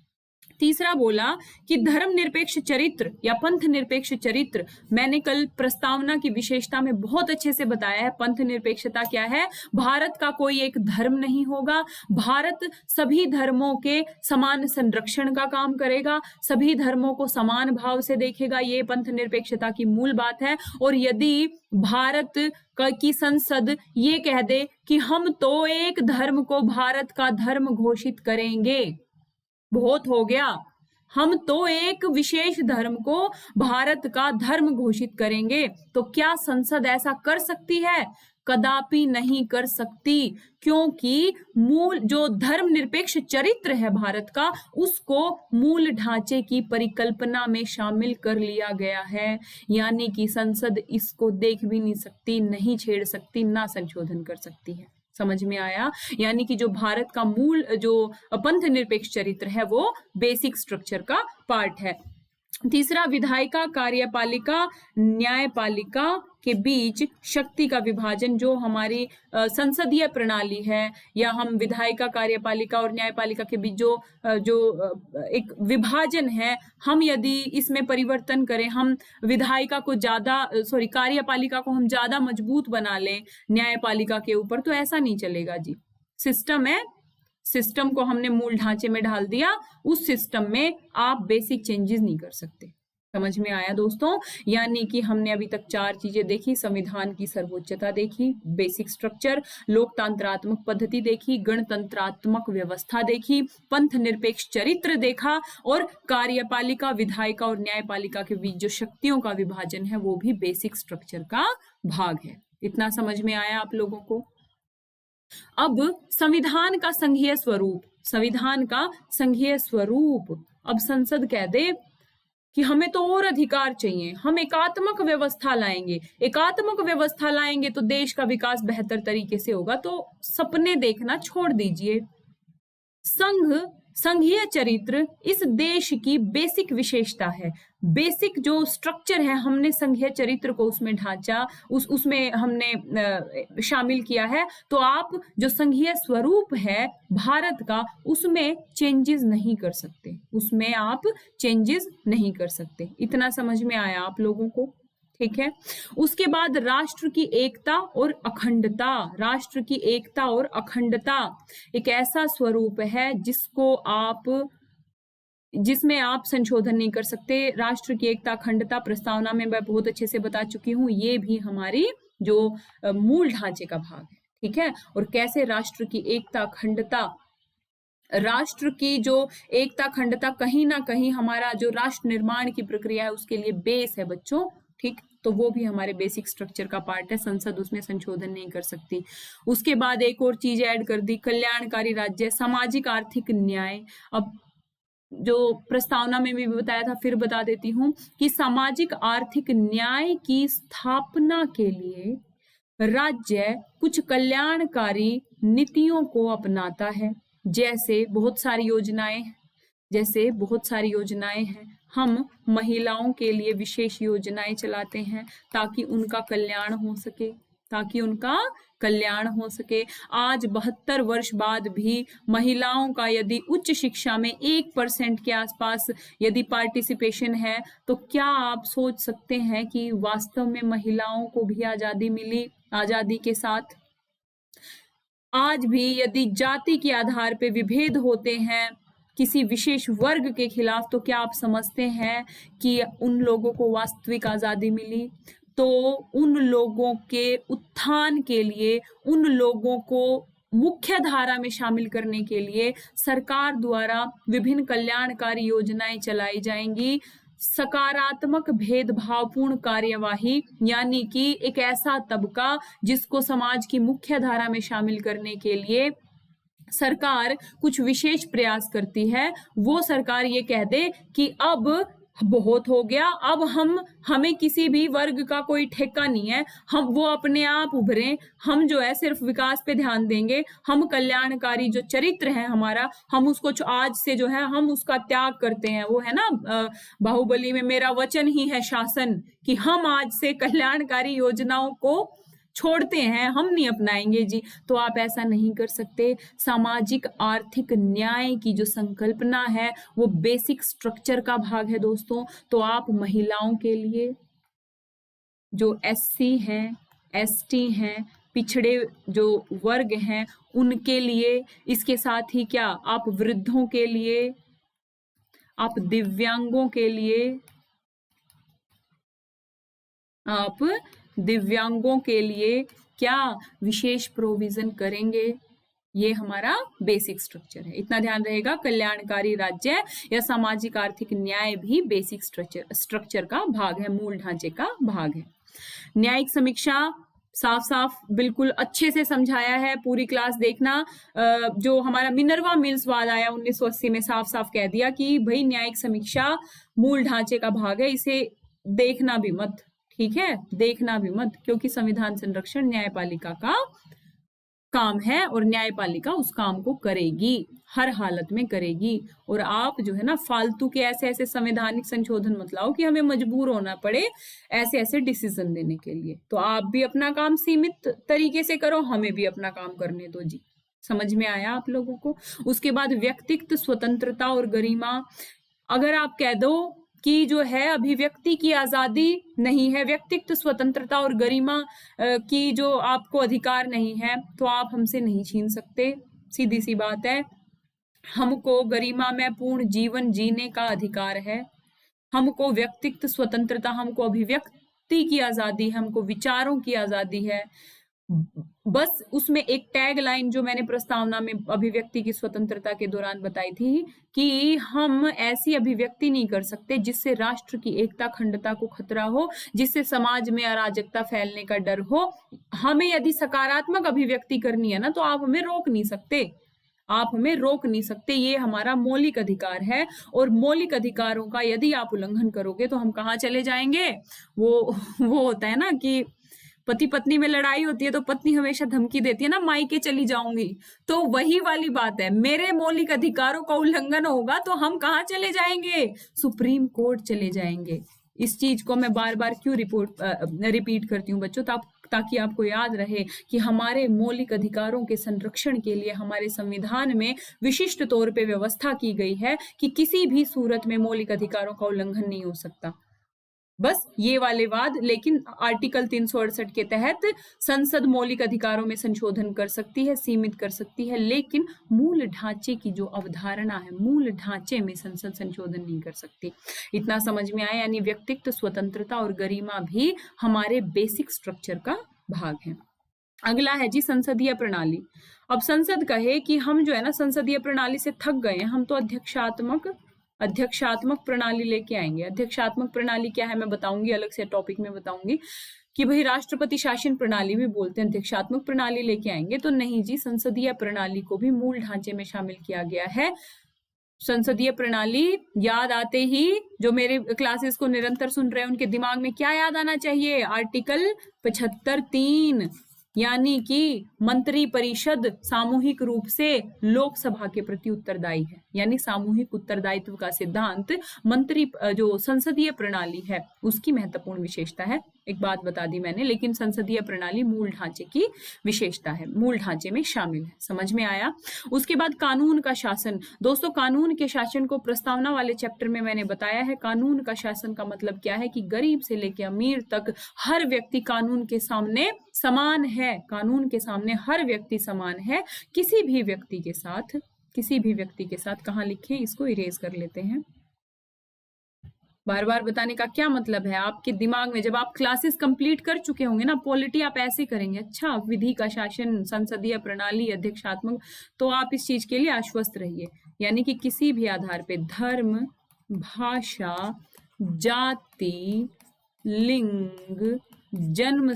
तीसरा बोला कि धर्मनिरपेक्ष चरित्र या पंथ निरपेक्ष चरित्र। मैंने कल प्रस्तावना की विशेषता में बहुत अच्छे से बताया है पंथ निरपेक्षता क्या है। भारत का कोई एक धर्म नहीं होगा, भारत सभी धर्मों के समान संरक्षण का काम करेगा, सभी धर्मों को समान भाव से देखेगा, ये पंथ निरपेक्षता की मूल बात है। और यदि भारत की संसद ये कह दे कि हम तो एक धर्म को भारत का धर्म घोषित करेंगे, बहुत हो गया, हम तो एक विशेष धर्म को भारत का धर्म घोषित करेंगे। तो क्या संसद ऐसा कर सकती है? कदापि नहीं कर सकती, क्योंकि मूल जो धर्मनिरपेक्ष चरित्र है भारत का, उसको मूल ढांचे की परिकल्पना में शामिल कर लिया गया है। यानी कि संसद इसको देख भी नहीं सकती, नहीं छेड़ सकती, ना संशोधन कर सकती है। समझ में आया? यानी कि जो भारत का मूल जो पंथ निरपेक्ष चरित्र है वो बेसिक स्ट्रक्चर का पार्ट है। तीसरा, विधायिका, कार्यपालिका, न्यायपालिका के बीच शक्ति का विभाजन। जो हमारी संसदीय प्रणाली है, या हम विधायिका, कार्यपालिका और न्यायपालिका के बीच जो एक विभाजन है, हम यदि इसमें परिवर्तन करें, हम विधायिका को कार्यपालिका को हम ज्यादा मजबूत बना लें न्यायपालिका के ऊपर, तो ऐसा नहीं चलेगा जी। सिस्टम है, सिस्टम को हमने मूल ढांचे में ढाल दिया, उस सिस्टम में आप बेसिक चेंजेस नहीं कर सकते। समझ में आया दोस्तों? यानी कि हमने अभी तक 4 चीजें देखी। संविधान की सर्वोच्चता देखी, बेसिक स्ट्रक्चर, लोकतंत्रात्मक पद्धति देखी, गणतंत्रात्मक व्यवस्था देखी, पंथ निरपेक्ष चरित्र देखा, और कार्यपालिका, विधायिका और न्यायपालिका के बीच जो शक्तियों का विभाजन है वो भी बेसिक स्ट्रक्चर का भाग है। इतना समझ में आया आप लोगों को? अब संविधान का संघीय स्वरूप, संविधान का संघीय स्वरूप। अब संसद कह दे कि हमें तो और अधिकार चाहिए, हम एकात्मक व्यवस्था लाएंगे, एकात्मक व्यवस्था लाएंगे तो देश का विकास बेहतर तरीके से होगा। तो सपने देखना छोड़ दीजिए। संघीय चरित्र इस देश की बेसिक विशेषता है, बेसिक जो स्ट्रक्चर है, हमने संघीय चरित्र को उसमें ढांचा, उसमें हमने शामिल किया है। तो आप जो संघीय स्वरूप है भारत का, उसमें चेंजेस नहीं कर सकते, उसमें आप चेंजेस नहीं कर सकते। इतना समझ में आया आप लोगों को? ठीक है। उसके बाद राष्ट्र की एकता और अखंडता। राष्ट्र की एकता और अखंडता एक ऐसा स्वरूप है जिसमें आप संशोधन नहीं कर सकते। राष्ट्र की एकता, अखंडता प्रस्तावना में मैं बहुत अच्छे से बता चुकी हूँ, ये भी हमारी जो मूल ढांचे का भाग है। ठीक है। और कैसे राष्ट्र की एकता, अखंडता, राष्ट्र की जो एकता, अखंडता कहीं ना कहीं हमारा जो राष्ट्र निर्माण की प्रक्रिया है उसके लिए बेस है बच्चों। ठीक, तो वो भी हमारे बेसिक स्ट्रक्चर का पार्ट है, संसद उसमें संशोधन नहीं कर सकती। उसके बाद एक और चीज ऐड कर दी, कल्याणकारी राज्य, सामाजिक आर्थिक न्याय। अब जो प्रस्तावना में भी बताया था, फिर बता देती हूं कि सामाजिक आर्थिक न्याय की स्थापना के लिए राज्य कुछ कल्याणकारी नीतियों को अपनाता है। जैसे बहुत सारी योजनाएं हैं। हम महिलाओं के लिए विशेष योजनाएं चलाते हैं ताकि उनका कल्याण हो सके। आज 72 वर्ष बाद भी महिलाओं का यदि उच्च शिक्षा में 1% के आसपास यदि पार्टिसिपेशन है, तो क्या आप सोच सकते हैं कि वास्तव में महिलाओं को भी आजादी मिली? आजादी के साथ आज भी यदि जाति के आधार पे विभेद होते हैं किसी विशेष वर्ग के खिलाफ, तो क्या आप समझते हैं कि उन लोगों को वास्तविक आजादी मिली? तो उन लोगों के उत्थान के लिए, उन लोगों को मुख्य धारा में शामिल करने के लिए सरकार द्वारा विभिन्न कल्याणकारी योजनाएं चलाई जाएंगी। सकारात्मक भेदभावपूर्ण कार्यवाही, यानी कि एक ऐसा तबका जिसको समाज की मुख्य धारा में शामिल करने के लिए सरकार कुछ विशेष प्रयास करती है, वो सरकार ये कह दे कि अब बहुत हो गया, अब हमें किसी भी वर्ग का कोई ठेका नहीं है, हम वो अपने आप उभरे, हम जो है सिर्फ विकास पे ध्यान देंगे, हम कल्याणकारी जो चरित्र है हमारा, हम उसको आज से जो है हम उसका त्याग करते हैं। वो है ना बाहुबली में, मेरा वचन ही है शासन, कि हम आज से कल्याणकारी योजनाओं को छोड़ते हैं, हम नहीं अपनाएंगे जी। तो आप ऐसा नहीं कर सकते। सामाजिक आर्थिक न्याय की जो संकल्पना है वो बेसिक स्ट्रक्चर का भाग है दोस्तों। तो आप महिलाओं के लिए, जो एससी हैं, एसटी हैं, पिछड़े जो वर्ग हैं, उनके लिए, इसके साथ ही क्या आप वृद्धों के लिए, आप दिव्यांगों के लिए, आप दिव्यांगों के लिए क्या विशेष प्रोविजन करेंगे? ये हमारा बेसिक स्ट्रक्चर है। इतना ध्यान रहेगा, कल्याणकारी राज्य या सामाजिक आर्थिक न्याय भी बेसिक स्ट्रक्चर का भाग है, मूल ढांचे का भाग है। न्यायिक समीक्षा साफ साफ बिल्कुल अच्छे से समझाया है, पूरी क्लास देखना। जो हमारा मिनर्वा मिल्स वाद आया 1980 में, साफ साफ कह दिया कि भाई न्यायिक समीक्षा मूल ढांचे का भाग है, इसे देखना भी मत, ठीक है, देखना भी मत, क्योंकि संविधान संरक्षण न्यायपालिका का काम है और न्यायपालिका उस काम को करेगी, हर हालत में करेगी। और आप जो है ना फालतू के ऐसे ऐसे संवैधानिक संशोधन मत लाओ कि हमें मजबूर होना पड़े ऐसे ऐसे डिसीजन देने के लिए। तो आप भी अपना काम सीमित तरीके से करो, हमें भी अपना काम करने दो जी। समझ में आया आप लोगों को? उसके बाद व्यक्तिगत स्वतंत्रता और गरिमा, अगर आप कह दो कि जो है अभिव्यक्ति की आजादी नहीं है, व्यक्तिगत स्वतंत्रता और गरिमा की जो आपको अधिकार नहीं है, तो आप हमसे नहीं छीन सकते, सीधी सी बात है। हमको गरिमा में पूर्ण जीवन जीने का अधिकार है, हमको व्यक्तिगत स्वतंत्रता, हमको अभिव्यक्ति की आजादी, हमको विचारों की आजादी है। बस उसमें एक टैग लाइन जो मैंने प्रस्तावना में अभिव्यक्ति की स्वतंत्रता के दौरान बताई थी कि हम ऐसी अभिव्यक्ति नहीं कर सकते जिससे राष्ट्र की एकता अखंडता को खतरा हो, जिससे समाज में अराजकता फैलने का डर हो। हमें यदि सकारात्मक अभिव्यक्ति करनी है ना, तो आप हमें रोक नहीं सकते, आप हमें रोक नहीं सकते, ये हमारा मौलिक अधिकार है। और मौलिक अधिकारों का यदि आप उल्लंघन करोगे तो हम कहाँ चले जाएंगे? वो होता है ना कि पति पत्नी में लड़ाई होती है तो पत्नी हमेशा धमकी देती है ना, मायके चली जाऊंगी। तो वही वाली बात है, मेरे मौलिक अधिकारों का उल्लंघन होगा तो हम कहाँ चले जाएंगे? सुप्रीम कोर्ट चले जाएंगे। इस चीज को मैं बार बार क्यों रिपीट करती हूँ बच्चों, ताकि आपको याद रहे कि हमारे मौलिक अधिकारों के संरक्षण के लिए हमारे संविधान में विशिष्ट तौर पे व्यवस्था की गई है कि किसी भी सूरत में मौलिक अधिकारों का उल्लंघन नहीं हो सकता। बस ये वाले वाद, लेकिन आर्टिकल 368 के तहत संसद मौलिक अधिकारों में संशोधन कर सकती है, सीमित कर सकती है, लेकिन मूल ढांचे की जो अवधारणा है, मूल ढांचे में संसद संशोधन नहीं कर सकती। इतना समझ में आया? यानी व्यक्तिगत स्वतंत्रता और गरिमा भी हमारे बेसिक स्ट्रक्चर का भाग है। अगला है जी संसदीय प्रणाली। अब संसद कहे कि हम जो है ना संसदीय प्रणाली से थक गए हैं, हम तो अध्यक्षात्मक प्रणाली लेके आएंगे। अध्यक्षात्मक प्रणाली क्या है मैं बताऊंगी, अलग से टॉपिक में बताऊंगी कि भाई राष्ट्रपति शासन प्रणाली भी बोलते हैं, अध्यक्षात्मक प्रणाली लेके आएंगे। तो नहीं जी, संसदीय प्रणाली को भी मूल ढांचे में शामिल किया गया है। संसदीय प्रणाली याद आते ही जो मेरे क्लासेस को निरंतर सुन रहे हैं उनके दिमाग में क्या याद आना चाहिए? आर्टिकल 75(3), यानी कि मंत्री परिषद सामूहिक रूप से लोकसभा के प्रति उत्तरदायी है, यानी सामूहिक उत्तरदायित्व का सिद्धांत मंत्री जो संसदीय प्रणाली है उसकी महत्वपूर्ण विशेषता है। एक बात बता दी मैंने, लेकिन संसदीय प्रणाली मूल ढांचे की विशेषता है, मूल ढांचे में शामिल है। समझ में आया? उसके बाद कानून का शासन। दोस्तों, कानून के शासन को प्रस्तावना वाले चैप्टर में मैंने बताया है। कानून का शासन का मतलब क्या है कि गरीब से लेकर अमीर तक हर व्यक्ति कानून के सामने समान है, कानून के सामने हर व्यक्ति समान है। किसी भी व्यक्ति के साथ कहाँ लिखें, इसको इरेज कर लेते हैं। बार बार बताने का क्या मतलब है? आपके दिमाग में जब आप क्लासेस कंप्लीट कर चुके होंगे ना, पॉलिटी आप ऐसे करेंगे, अच्छा विधि का शासन, संसदीय प्रणाली, अध्यक्षात्मक, तो आप इस चीज के लिए आश्वस्त रहिए। यानी कि किसी भी आधार पे धर्म, भाषा, जाति, लिंग, जन्म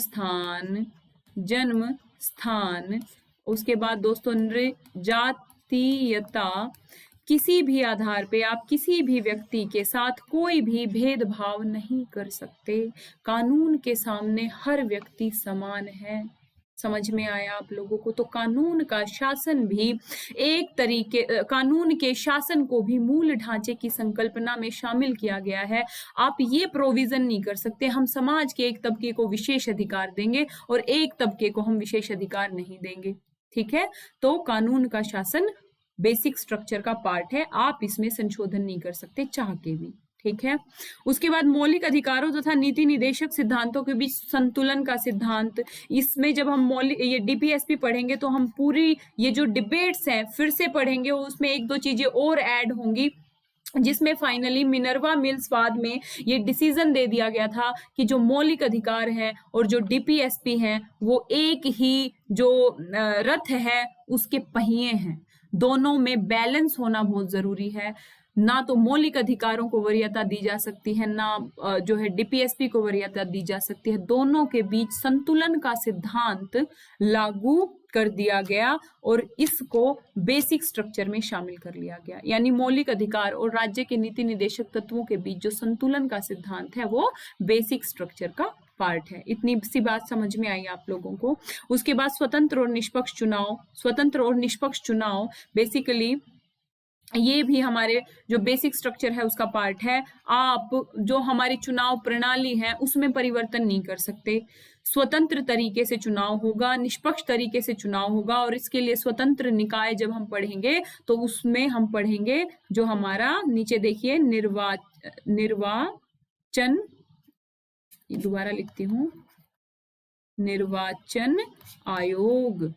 स्थान, उसके बाद दोस्तों जातीयता, किसी भी आधार पे आप किसी भी व्यक्ति के साथ कोई भी भेदभाव नहीं कर सकते। कानून के सामने हर व्यक्ति समान है। समझ में आया आप लोगों को? तो कानून का शासन भी एक तरीके, कानून के शासन को भी मूल ढांचे की संकल्पना में शामिल किया गया है। आप ये प्रोविजन नहीं कर सकते हम समाज के एक तबके को विशेष अधिकार देंगे और एक तबके को हम विशेष अधिकार नहीं देंगे। ठीक है? तो कानून का शासन बेसिक स्ट्रक्चर का पार्ट है, आप इसमें संशोधन नहीं कर सकते चाह के भी। ठीक है? उसके बाद मौलिक अधिकारों तथा नीति निदेशक सिद्धांतों के बीच संतुलन का सिद्धांत। इसमें जब हम ये डीपीएसपी पढ़ेंगे तो हम पूरी ये जो डिबेट्स हैं फिर से पढ़ेंगे, उसमें एक दो चीजें और ऐड होंगी जिसमें फाइनली मिनर्वा मिल्स बाद में ये डिसीजन दे दिया गया था कि जो मौलिक अधिकार हैं और जो डीपीएसपी हैं वो एक ही जो रथ है उसके पहिए हैं, दोनों में बैलेंस होना बहुत जरूरी है। ना तो मौलिक अधिकारों को वरीयता दी जा सकती है, ना जो है डीपीएसपी को वरीयता दी जा सकती है, दोनों के बीच संतुलन का सिद्धांत लागू कर दिया गया और इसको बेसिक स्ट्रक्चर में शामिल कर लिया गया। यानी मौलिक अधिकार और राज्य के नीति निर्देशक तत्वों के बीच जो संतुलन का सिद्धांत है वो बेसिक स्ट्रक्चर का पार्ट है। इतनी सी बात समझ में आई आप लोगों को। उसके बाद स्वतंत्र और निष्पक्ष चुनाव। स्वतंत्र और निष्पक्ष चुनाव बेसिकली ये भी हमारे जो बेसिक स्ट्रक्चर है उसका पार्ट है। आप जो हमारी चुनाव प्रणाली है उसमें परिवर्तन नहीं कर सकते। स्वतंत्र तरीके से चुनाव होगा, निष्पक्ष तरीके से चुनाव होगा, और इसके लिए स्वतंत्र निकाय जब हम पढ़ेंगे तो उसमें हम पढ़ेंगे जो हमारा नीचे देखिए निर्वाचन, दोबारा लिखती हूँ, निर्वाचन आयोग।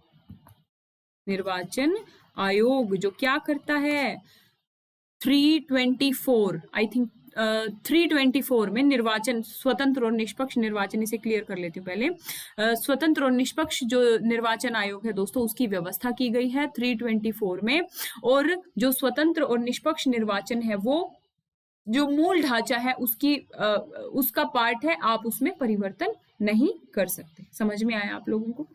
निर्वाचन आयोग जो क्या करता है 324 आई थिंक 324 में निर्वाचन, स्वतंत्र और निष्पक्ष निर्वाचन, इसे क्लियर कर लेती हूँ पहले। स्वतंत्र और निष्पक्ष जो निर्वाचन आयोग है दोस्तों उसकी व्यवस्था की गई है 324 में। और जो स्वतंत्र और निष्पक्ष निर्वाचन है वो जो मूल ढांचा है उसका पार्ट है, आप उसमें परिवर्तन नहीं कर सकते। समझ में आया आप लोगों को।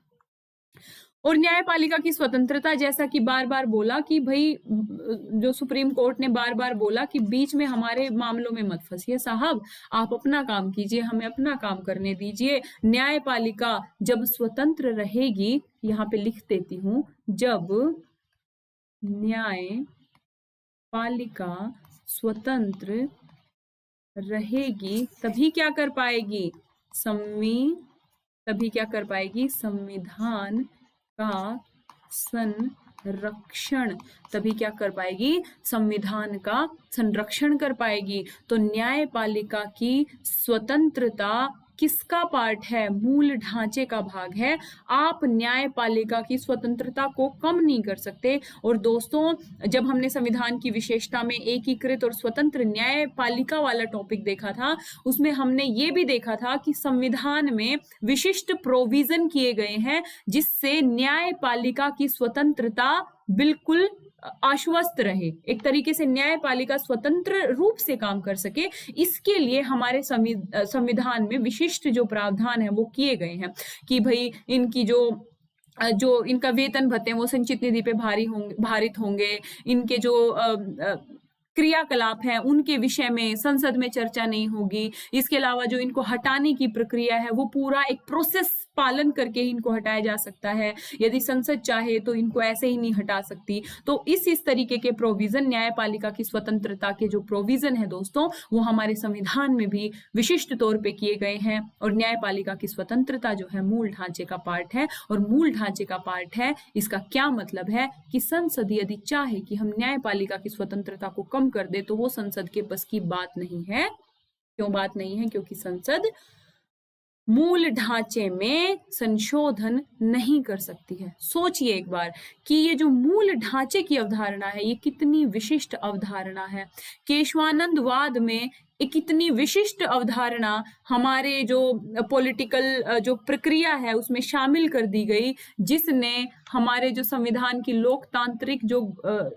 और न्यायपालिका की स्वतंत्रता, जैसा कि बार बार बोला कि भाई जो सुप्रीम कोर्ट ने बार बार बोला कि बीच में हमारे मामलों में मत फंसिए साहब, आप अपना काम कीजिए, हमें अपना काम करने दीजिए। न्यायपालिका जब स्वतंत्र रहेगी, यहाँ पे लिख देती हूं, जब न्यायपालिका स्वतंत्र रहेगी तभी क्या कर पाएगी, तभी क्या कर पाएगी, संविधान का संरक्षण, तभी क्या कर पाएगी, संविधान का संरक्षण कर पाएगी। तो न्यायपालिका की स्वतंत्रता किसका पार्ट है, मूल ढांचे का भाग है। आप न्यायपालिका की स्वतंत्रता को कम नहीं कर सकते। और दोस्तों जब हमने संविधान की विशेषता में एकीकृत और स्वतंत्र न्यायपालिका वाला टॉपिक देखा था, उसमें हमने ये भी देखा था कि संविधान में विशिष्ट प्रोविजन किए गए हैं जिससे न्यायपालिका की स्वतंत्रता बिल्कुल आश्वस्त रहे, एक तरीके से न्यायपालिका स्वतंत्र रूप से काम कर सके। इसके लिए हमारे संविधान में विशिष्ट जो प्रावधान है वो किए गए हैं कि भाई इनकी जो इनका वेतन भत्ते वो संचित निधि पे भारित होंगे, इनके जो क्रियाकलाप है उनके विषय में संसद में चर्चा नहीं होगी। इसके अलावा जो इनको हटाने की प्रक्रिया है वो पूरा एक प्रोसेस पालन करके ही इनको हटाया जा सकता है, यदि संसद चाहे तो इनको ऐसे ही नहीं हटा सकती। तो इस तरीके के प्रोविजन, न्यायपालिका की स्वतंत्रता के जो प्रोविजन है दोस्तों वो हमारे संविधान में भी विशिष्ट तौर पे किए गए हैं। और न्यायपालिका की स्वतंत्रता जो है मूल ढांचे का पार्ट है। और मूल ढांचे का पार्ट है, इसका क्या मतलब है कि संसद यदि चाहे कि हम न्यायपालिका की स्वतंत्रता को कम कर दे तो वो संसद के बस की बात नहीं है। क्यों बात नहीं है? क्योंकि संसद मूल ढांचे में संशोधन नहीं कर सकती है। सोचिए एक बार कि ये जो मूल ढांचे की अवधारणा है ये कितनी विशिष्ट अवधारणा है। केशवानंदवाद में एक कितनी विशिष्ट अवधारणा हमारे जो पॉलिटिकल जो प्रक्रिया है उसमें शामिल कर दी गई, जिसने हमारे जो संविधान की लोकतांत्रिक जो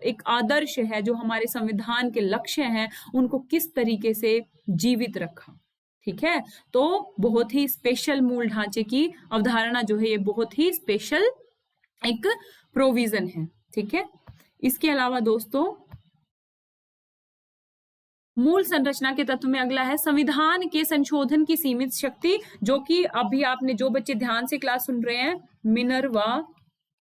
एक आदर्श है, जो हमारे संविधान के लक्ष्य हैं, उनको किस तरीके से जीवित रखा। ठीक है, तो बहुत ही स्पेशल मूल ढांचे की अवधारणा जो है ये बहुत ही स्पेशल एक प्रोविजन है। ठीक है, इसके अलावा दोस्तों मूल संरचना के तत्व में अगला है संविधान के संशोधन की सीमित शक्ति, जो कि अभी आपने जो बच्चे ध्यान से क्लास सुन रहे हैं,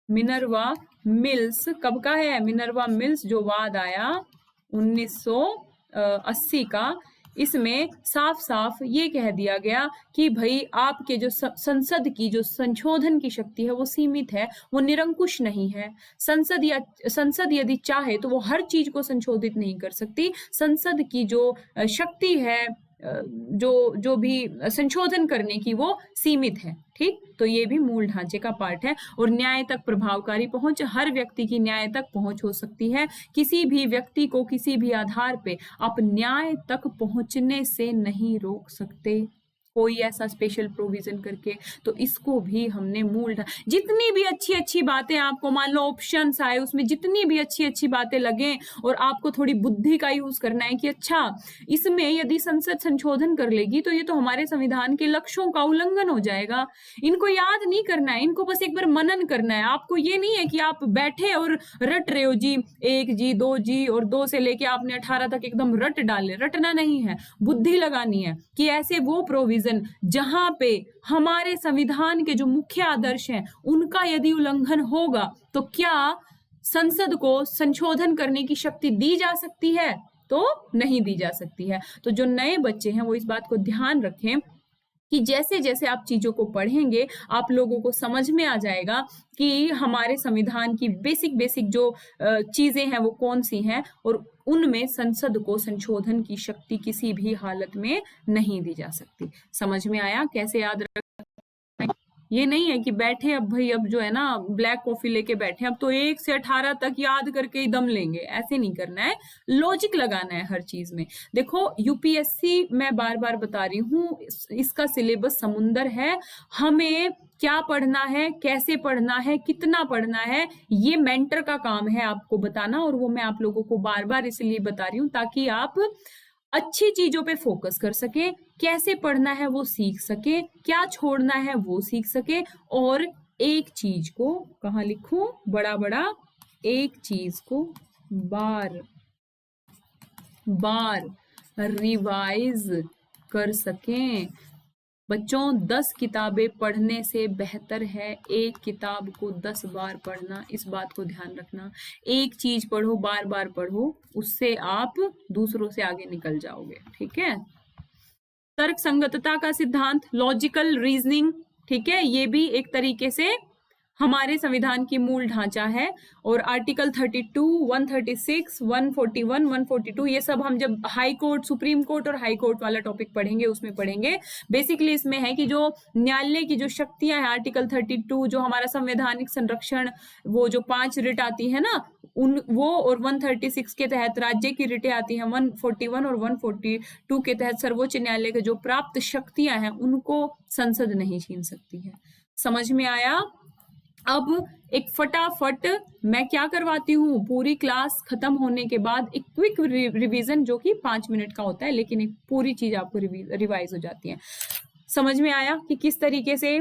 मिनर्वा मिल्स कब का है, मिनर्वा मिल्स जो वाद आया 1980 का, इसमें साफ साफ ये कह दिया गया कि भाई आपके जो संसद की जो संशोधन की शक्ति है वो सीमित है, वो निरंकुश नहीं है। संसद यदि चाहे तो वो हर चीज को संशोधित नहीं कर सकती। संसद की जो शक्ति है जो भी संशोधन करने की वो सीमित है। ठीक, तो ये भी मूल ढांचे का पार्ट है। और न्याय तक प्रभावकारी पहुंच, हर व्यक्ति की न्याय तक पहुंच हो सकती है। किसी भी व्यक्ति को किसी भी आधार पे आप न्याय तक पहुंचने से नहीं रोक सकते कोई ऐसा स्पेशल प्रोविजन करके। तो इसको भी हमने जितनी भी अच्छी अच्छी बातें आपको, मान लो ऑप्शंस आए, उसमें जितनी भी अच्छी अच्छी बातें लगे और आपको थोड़ी बुद्धि का यूज करना है कि अच्छा इसमें यदि संसद संशोधन कर लेगी तो ये तो हमारे संविधान के लक्ष्यों का उल्लंघन हो जाएगा, इनको याद नहीं करना है, इनको बस एक बार मनन करना है। आपको ये नहीं है कि आप बैठे और रट रहे हो जी 1 जी 2 जी और 2 से लेके आपने 18 तक एकदम रट डाले। रटना नहीं है, बुद्धि लगानी है कि ऐसे वो प्रोविजन जहां पे हमारे संविधान के जो मुख्य आदर्श हैं उनका यदि उल्लंघन होगा तो क्या संसद को संशोधन करने की शक्ति दी जा सकती है, तो नहीं दी जा सकती है। तो जो नए बच्चे हैं वो इस बात को ध्यान रखें कि जैसे जैसे आप चीजों को पढ़ेंगे आप लोगों को समझ में आ जाएगा कि हमारे संविधान की बेसिक जो चीजें हैं वो कौन सी हैं, और उनमें संसद को संशोधन की शक्ति किसी भी हालत में नहीं दी जा सकती। समझ में आया कैसे याद रख? ये नहीं है कि बैठे अब भाई अब जो है ना ब्लैक कॉफी लेके बैठे अब तो 1 से 18 तक याद करके ही दम लेंगे, ऐसे नहीं करना है। लॉजिक लगाना है हर चीज में। देखो यूपीएससी मैं बार बार बता रही हूँ इसका सिलेबस समुंदर है। हमें क्या पढ़ना है, कैसे पढ़ना है, कितना पढ़ना है, ये मेंटर का काम है आपको बताना, और वो मैं आप लोगों को बार बार इसलिए बता रही हूँ ताकि आप अच्छी चीजों पे फोकस कर सके, कैसे पढ़ना है वो सीख सके, क्या छोड़ना है वो सीख सके, और एक चीज को कहाँ लिखूं बड़ा बड़ा, एक चीज को बार बार रिवाइज कर सकें। बच्चों 10 किताबें पढ़ने से बेहतर है एक किताब को 10 बार पढ़ना, इस बात को ध्यान रखना। एक चीज पढ़ो, बार बार पढ़ो, उससे आप दूसरों से आगे निकल जाओगे। ठीक है, तर्क संगतता का सिद्धांत, लॉजिकल रीजनिंग, ठीक है, ये भी एक तरीके से हमारे संविधान की मूल ढांचा है। और आर्टिकल 32, 136, 141, 142 ये सब हम जब हाई कोर्ट, सुप्रीम कोर्ट और हाई कोर्ट वाला टॉपिक पढ़ेंगे उसमें पढ़ेंगे। बेसिकली इसमें है कि जो न्यायालय की जो शक्तियां हैं, आर्टिकल 32 जो हमारा संवैधानिक संरक्षण, वो जो 5 रिट आती है ना उन वो, और 136 के तहत राज्य की रिटें आती हैं, 141 और 142 के तहत सर्वोच्च न्यायालय के जो प्राप्त शक्तियां हैं उनको संसद नहीं छीन सकती है। समझ में आया? अब एक फटाफट मैं क्या करवाती हूँ, पूरी क्लास खत्म होने के बाद एक क्विक रिवीजन जो कि 5 मिनट का होता है, लेकिन एक पूरी चीज आपको रिवाइज हो जाती है। समझ में आया कि किस तरीके से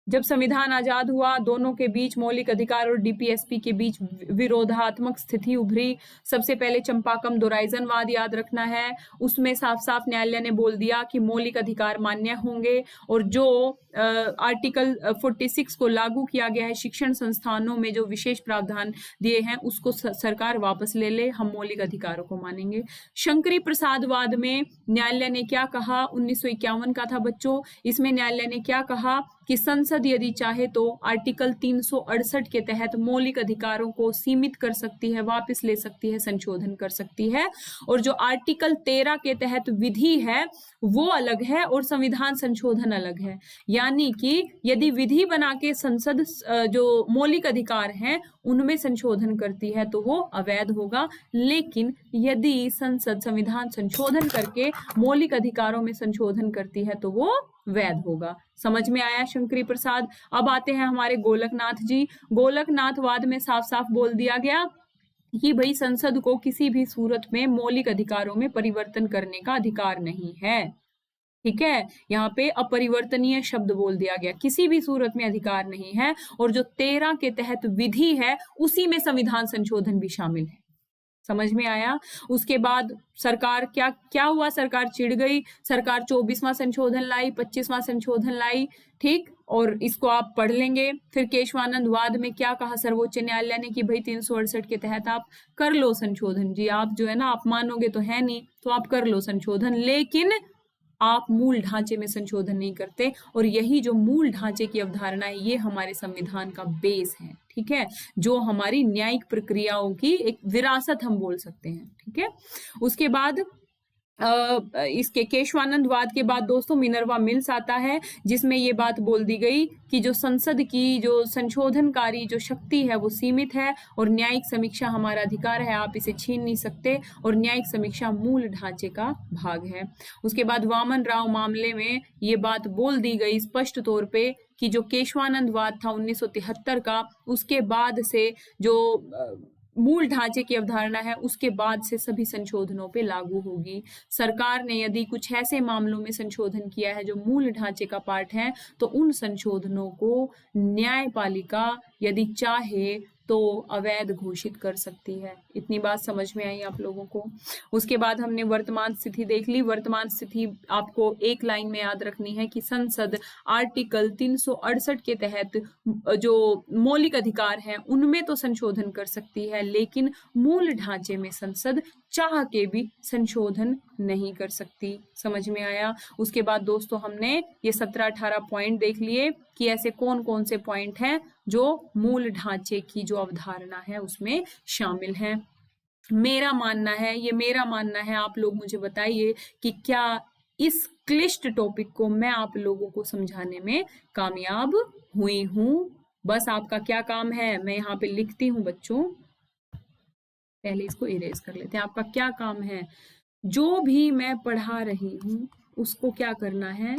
जब संविधान आजाद हुआ दोनों के बीच, मौलिक अधिकार और डीपीएसपी के बीच विरोधात्मक स्थिति उभरी। सबसे पहले चंपाकम दोराइजनवाद याद रखना है, उसमें साफ साफ न्यायालय ने बोल दिया कि मौलिक अधिकार मान्य होंगे, और जो आर्टिकल 46 को लागू किया गया है शिक्षण संस्थानों में जो विशेष प्रावधान दिए हैं उसको सरकार वापस ले ले, हम मौलिक अधिकारों को मानेंगे। शंकरी प्रसादवाद में न्यायालय ने क्या कहा, 1951 का था बच्चों, इसमें न्यायालय ने क्या कहा कि संसद यदि चाहे तो आर्टिकल 368 के तहत मौलिक अधिकारों को सीमित कर सकती है, वापस ले सकती है, संशोधन कर सकती है। और जो आर्टिकल 13 के तहत विधि है वो अलग है और संविधान संशोधन अलग है। यानी कि यदि विधि बना के संसद जो मौलिक अधिकार हैं उनमें संशोधन करती है तो वो अवैध होगा, लेकिन यदि संसद संविधान संशोधन करके मौलिक अधिकारों में संशोधन करती है तो वो वैध होगा। समझ में आया शंकरी प्रसाद? अब आते हैं हमारे गोलकनाथ जी। गोलकनाथवाद में साफ साफ बोल दिया गया कि भाई संसद को किसी भी सूरत में मौलिक अधिकारों में परिवर्तन करने का अधिकार नहीं है। ठीक है, यहाँ पे अपरिवर्तनीय शब्द बोल दिया गया, किसी भी सूरत में अधिकार नहीं है। और जो 13 के तहत विधि है उसी में संविधान संशोधन भी शामिल है। समझ में आया? उसके बाद सरकार क्या हुआ, सरकार चिढ़ गई, सरकार 24वां संशोधन लाई, 25वां संशोधन लाई। ठीक, और इसको आप पढ़ लेंगे। फिर केशवानंद वाद में क्या कहा सर्वोच्च न्यायालय ने कि भाई 368 के तहत आप कर लो संशोधन जी, आप जो है ना आप मानोगे तो है नहीं, तो आप कर लो संशोधन, लेकिन आप मूल ढांचे में संशोधन नहीं करते। और यही जो मूल ढांचे की अवधारणा है ये हमारे संविधान का बेस है। ठीक है, जो हमारी न्यायिक प्रक्रियाओं की एक विरासत हम बोल सकते हैं। ठीक है, उसके बाद इसके केशवानंदवाद के बाद दोस्तों मिनर्वा मिल्स आता है, जिसमें ये बात बोल दी गई कि जो संसद की जो संशोधनकारी जो शक्ति है वो सीमित है और न्यायिक समीक्षा हमारा अधिकार है, आप इसे छीन नहीं सकते, और न्यायिक समीक्षा मूल ढांचे का भाग है। उसके बाद वामन राव मामले में ये बात बोल दी गई स्पष्ट तौर पे कि जो केशवानंदवाद था 1973 का, उसके बाद से जो मूल ढांचे की अवधारणा है उसके बाद से सभी संशोधनों पे लागू होगी। सरकार ने यदि कुछ ऐसे मामलों में संशोधन किया है जो मूल ढांचे का पार्ट है, तो उन संशोधनों को न्यायपालिका यदि चाहे तो अवैध घोषित कर सकती है। इतनी बात समझ में आई आप लोगों को। उसके बाद हमने वर्तमान स्थिति देख ली। वर्तमान स्थिति आपको एक लाइन में याद रखनी है कि संसद आर्टिकल 368 के तहत जो मौलिक अधिकार हैं उनमें तो संशोधन कर सकती है, लेकिन मूल ढांचे में संसद चाह के भी संशोधन नहीं कर सकती। समझ में आया। उसके बाद दोस्तों हमने ये 17-18 पॉइंट देख लिए कि ऐसे कौन कौन से पॉइंट हैं जो मूल ढांचे की जो अवधारणा है उसमें शामिल हैं। मेरा मानना है, ये मेरा मानना है, आप लोग मुझे बताइए कि क्या इस क्लिष्ट टॉपिक को मैं आप लोगों को समझाने में कामयाब हुई हूं। बस आपका क्या काम है, मैं यहाँ पे लिखती हूँ बच्चों, पहले इसको इरेज कर लेते हैं। आपका क्या काम है, जो भी मैं पढ़ा रही हूं उसको क्या करना है,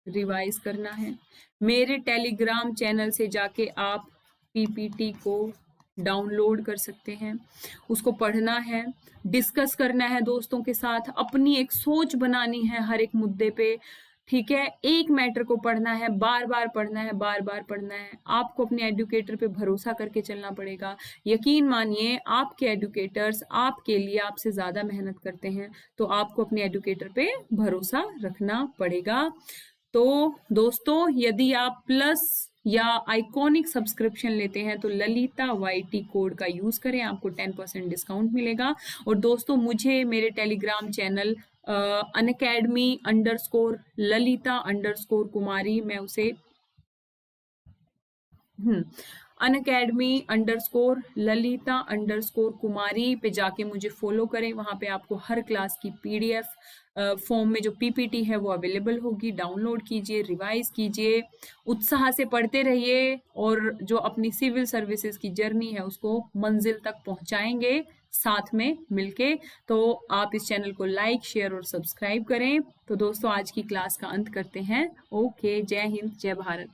रिवाइज करना है। मेरे टेलीग्राम चैनल से जाके आप पीपीटी को डाउनलोड कर सकते हैं, उसको पढ़ना है, डिस्कस करना है दोस्तों के साथ, अपनी एक सोच बनानी है हर एक मुद्दे पे। ठीक है, एक मैटर को पढ़ना है, बार बार पढ़ना है, बार बार पढ़ना है। आपको अपने एडुकेटर पे भरोसा करके चलना पड़ेगा। यकीन मानिए आपके एडुकेटर्स आपके लिए आपसे ज्यादा मेहनत करते हैं, तो आपको अपने एडुकेटर पे भरोसा रखना पड़ेगा। तो दोस्तों यदि आप प्लस या आइकॉनिक सब्सक्रिप्शन लेते हैं तो ललिता YT कोड का यूज करें, आपको 10% डिस्काउंट मिलेगा। और दोस्तों मुझे मेरे टेलीग्राम चैनल unacademy_ललिता_कुमारी, मैं उसे unacademy_ललिता_कुमारी पे जाके मुझे फॉलो करें। वहां पे आपको हर क्लास की PDF फॉर्म में जो PPT है वो अवेलेबल होगी, डाउनलोड कीजिए, रिवाइज कीजिए, उत्साह से पढ़ते रहिए और जो अपनी सिविल सर्विसेज की जर्नी है उसको मंजिल तक पहुंचाएंगे साथ में मिलके। तो आप इस चैनल को लाइक, शेयर और सब्सक्राइब करें। तो दोस्तों आज की क्लास का अंत करते हैं। ओके, जय हिंद, जय भारत।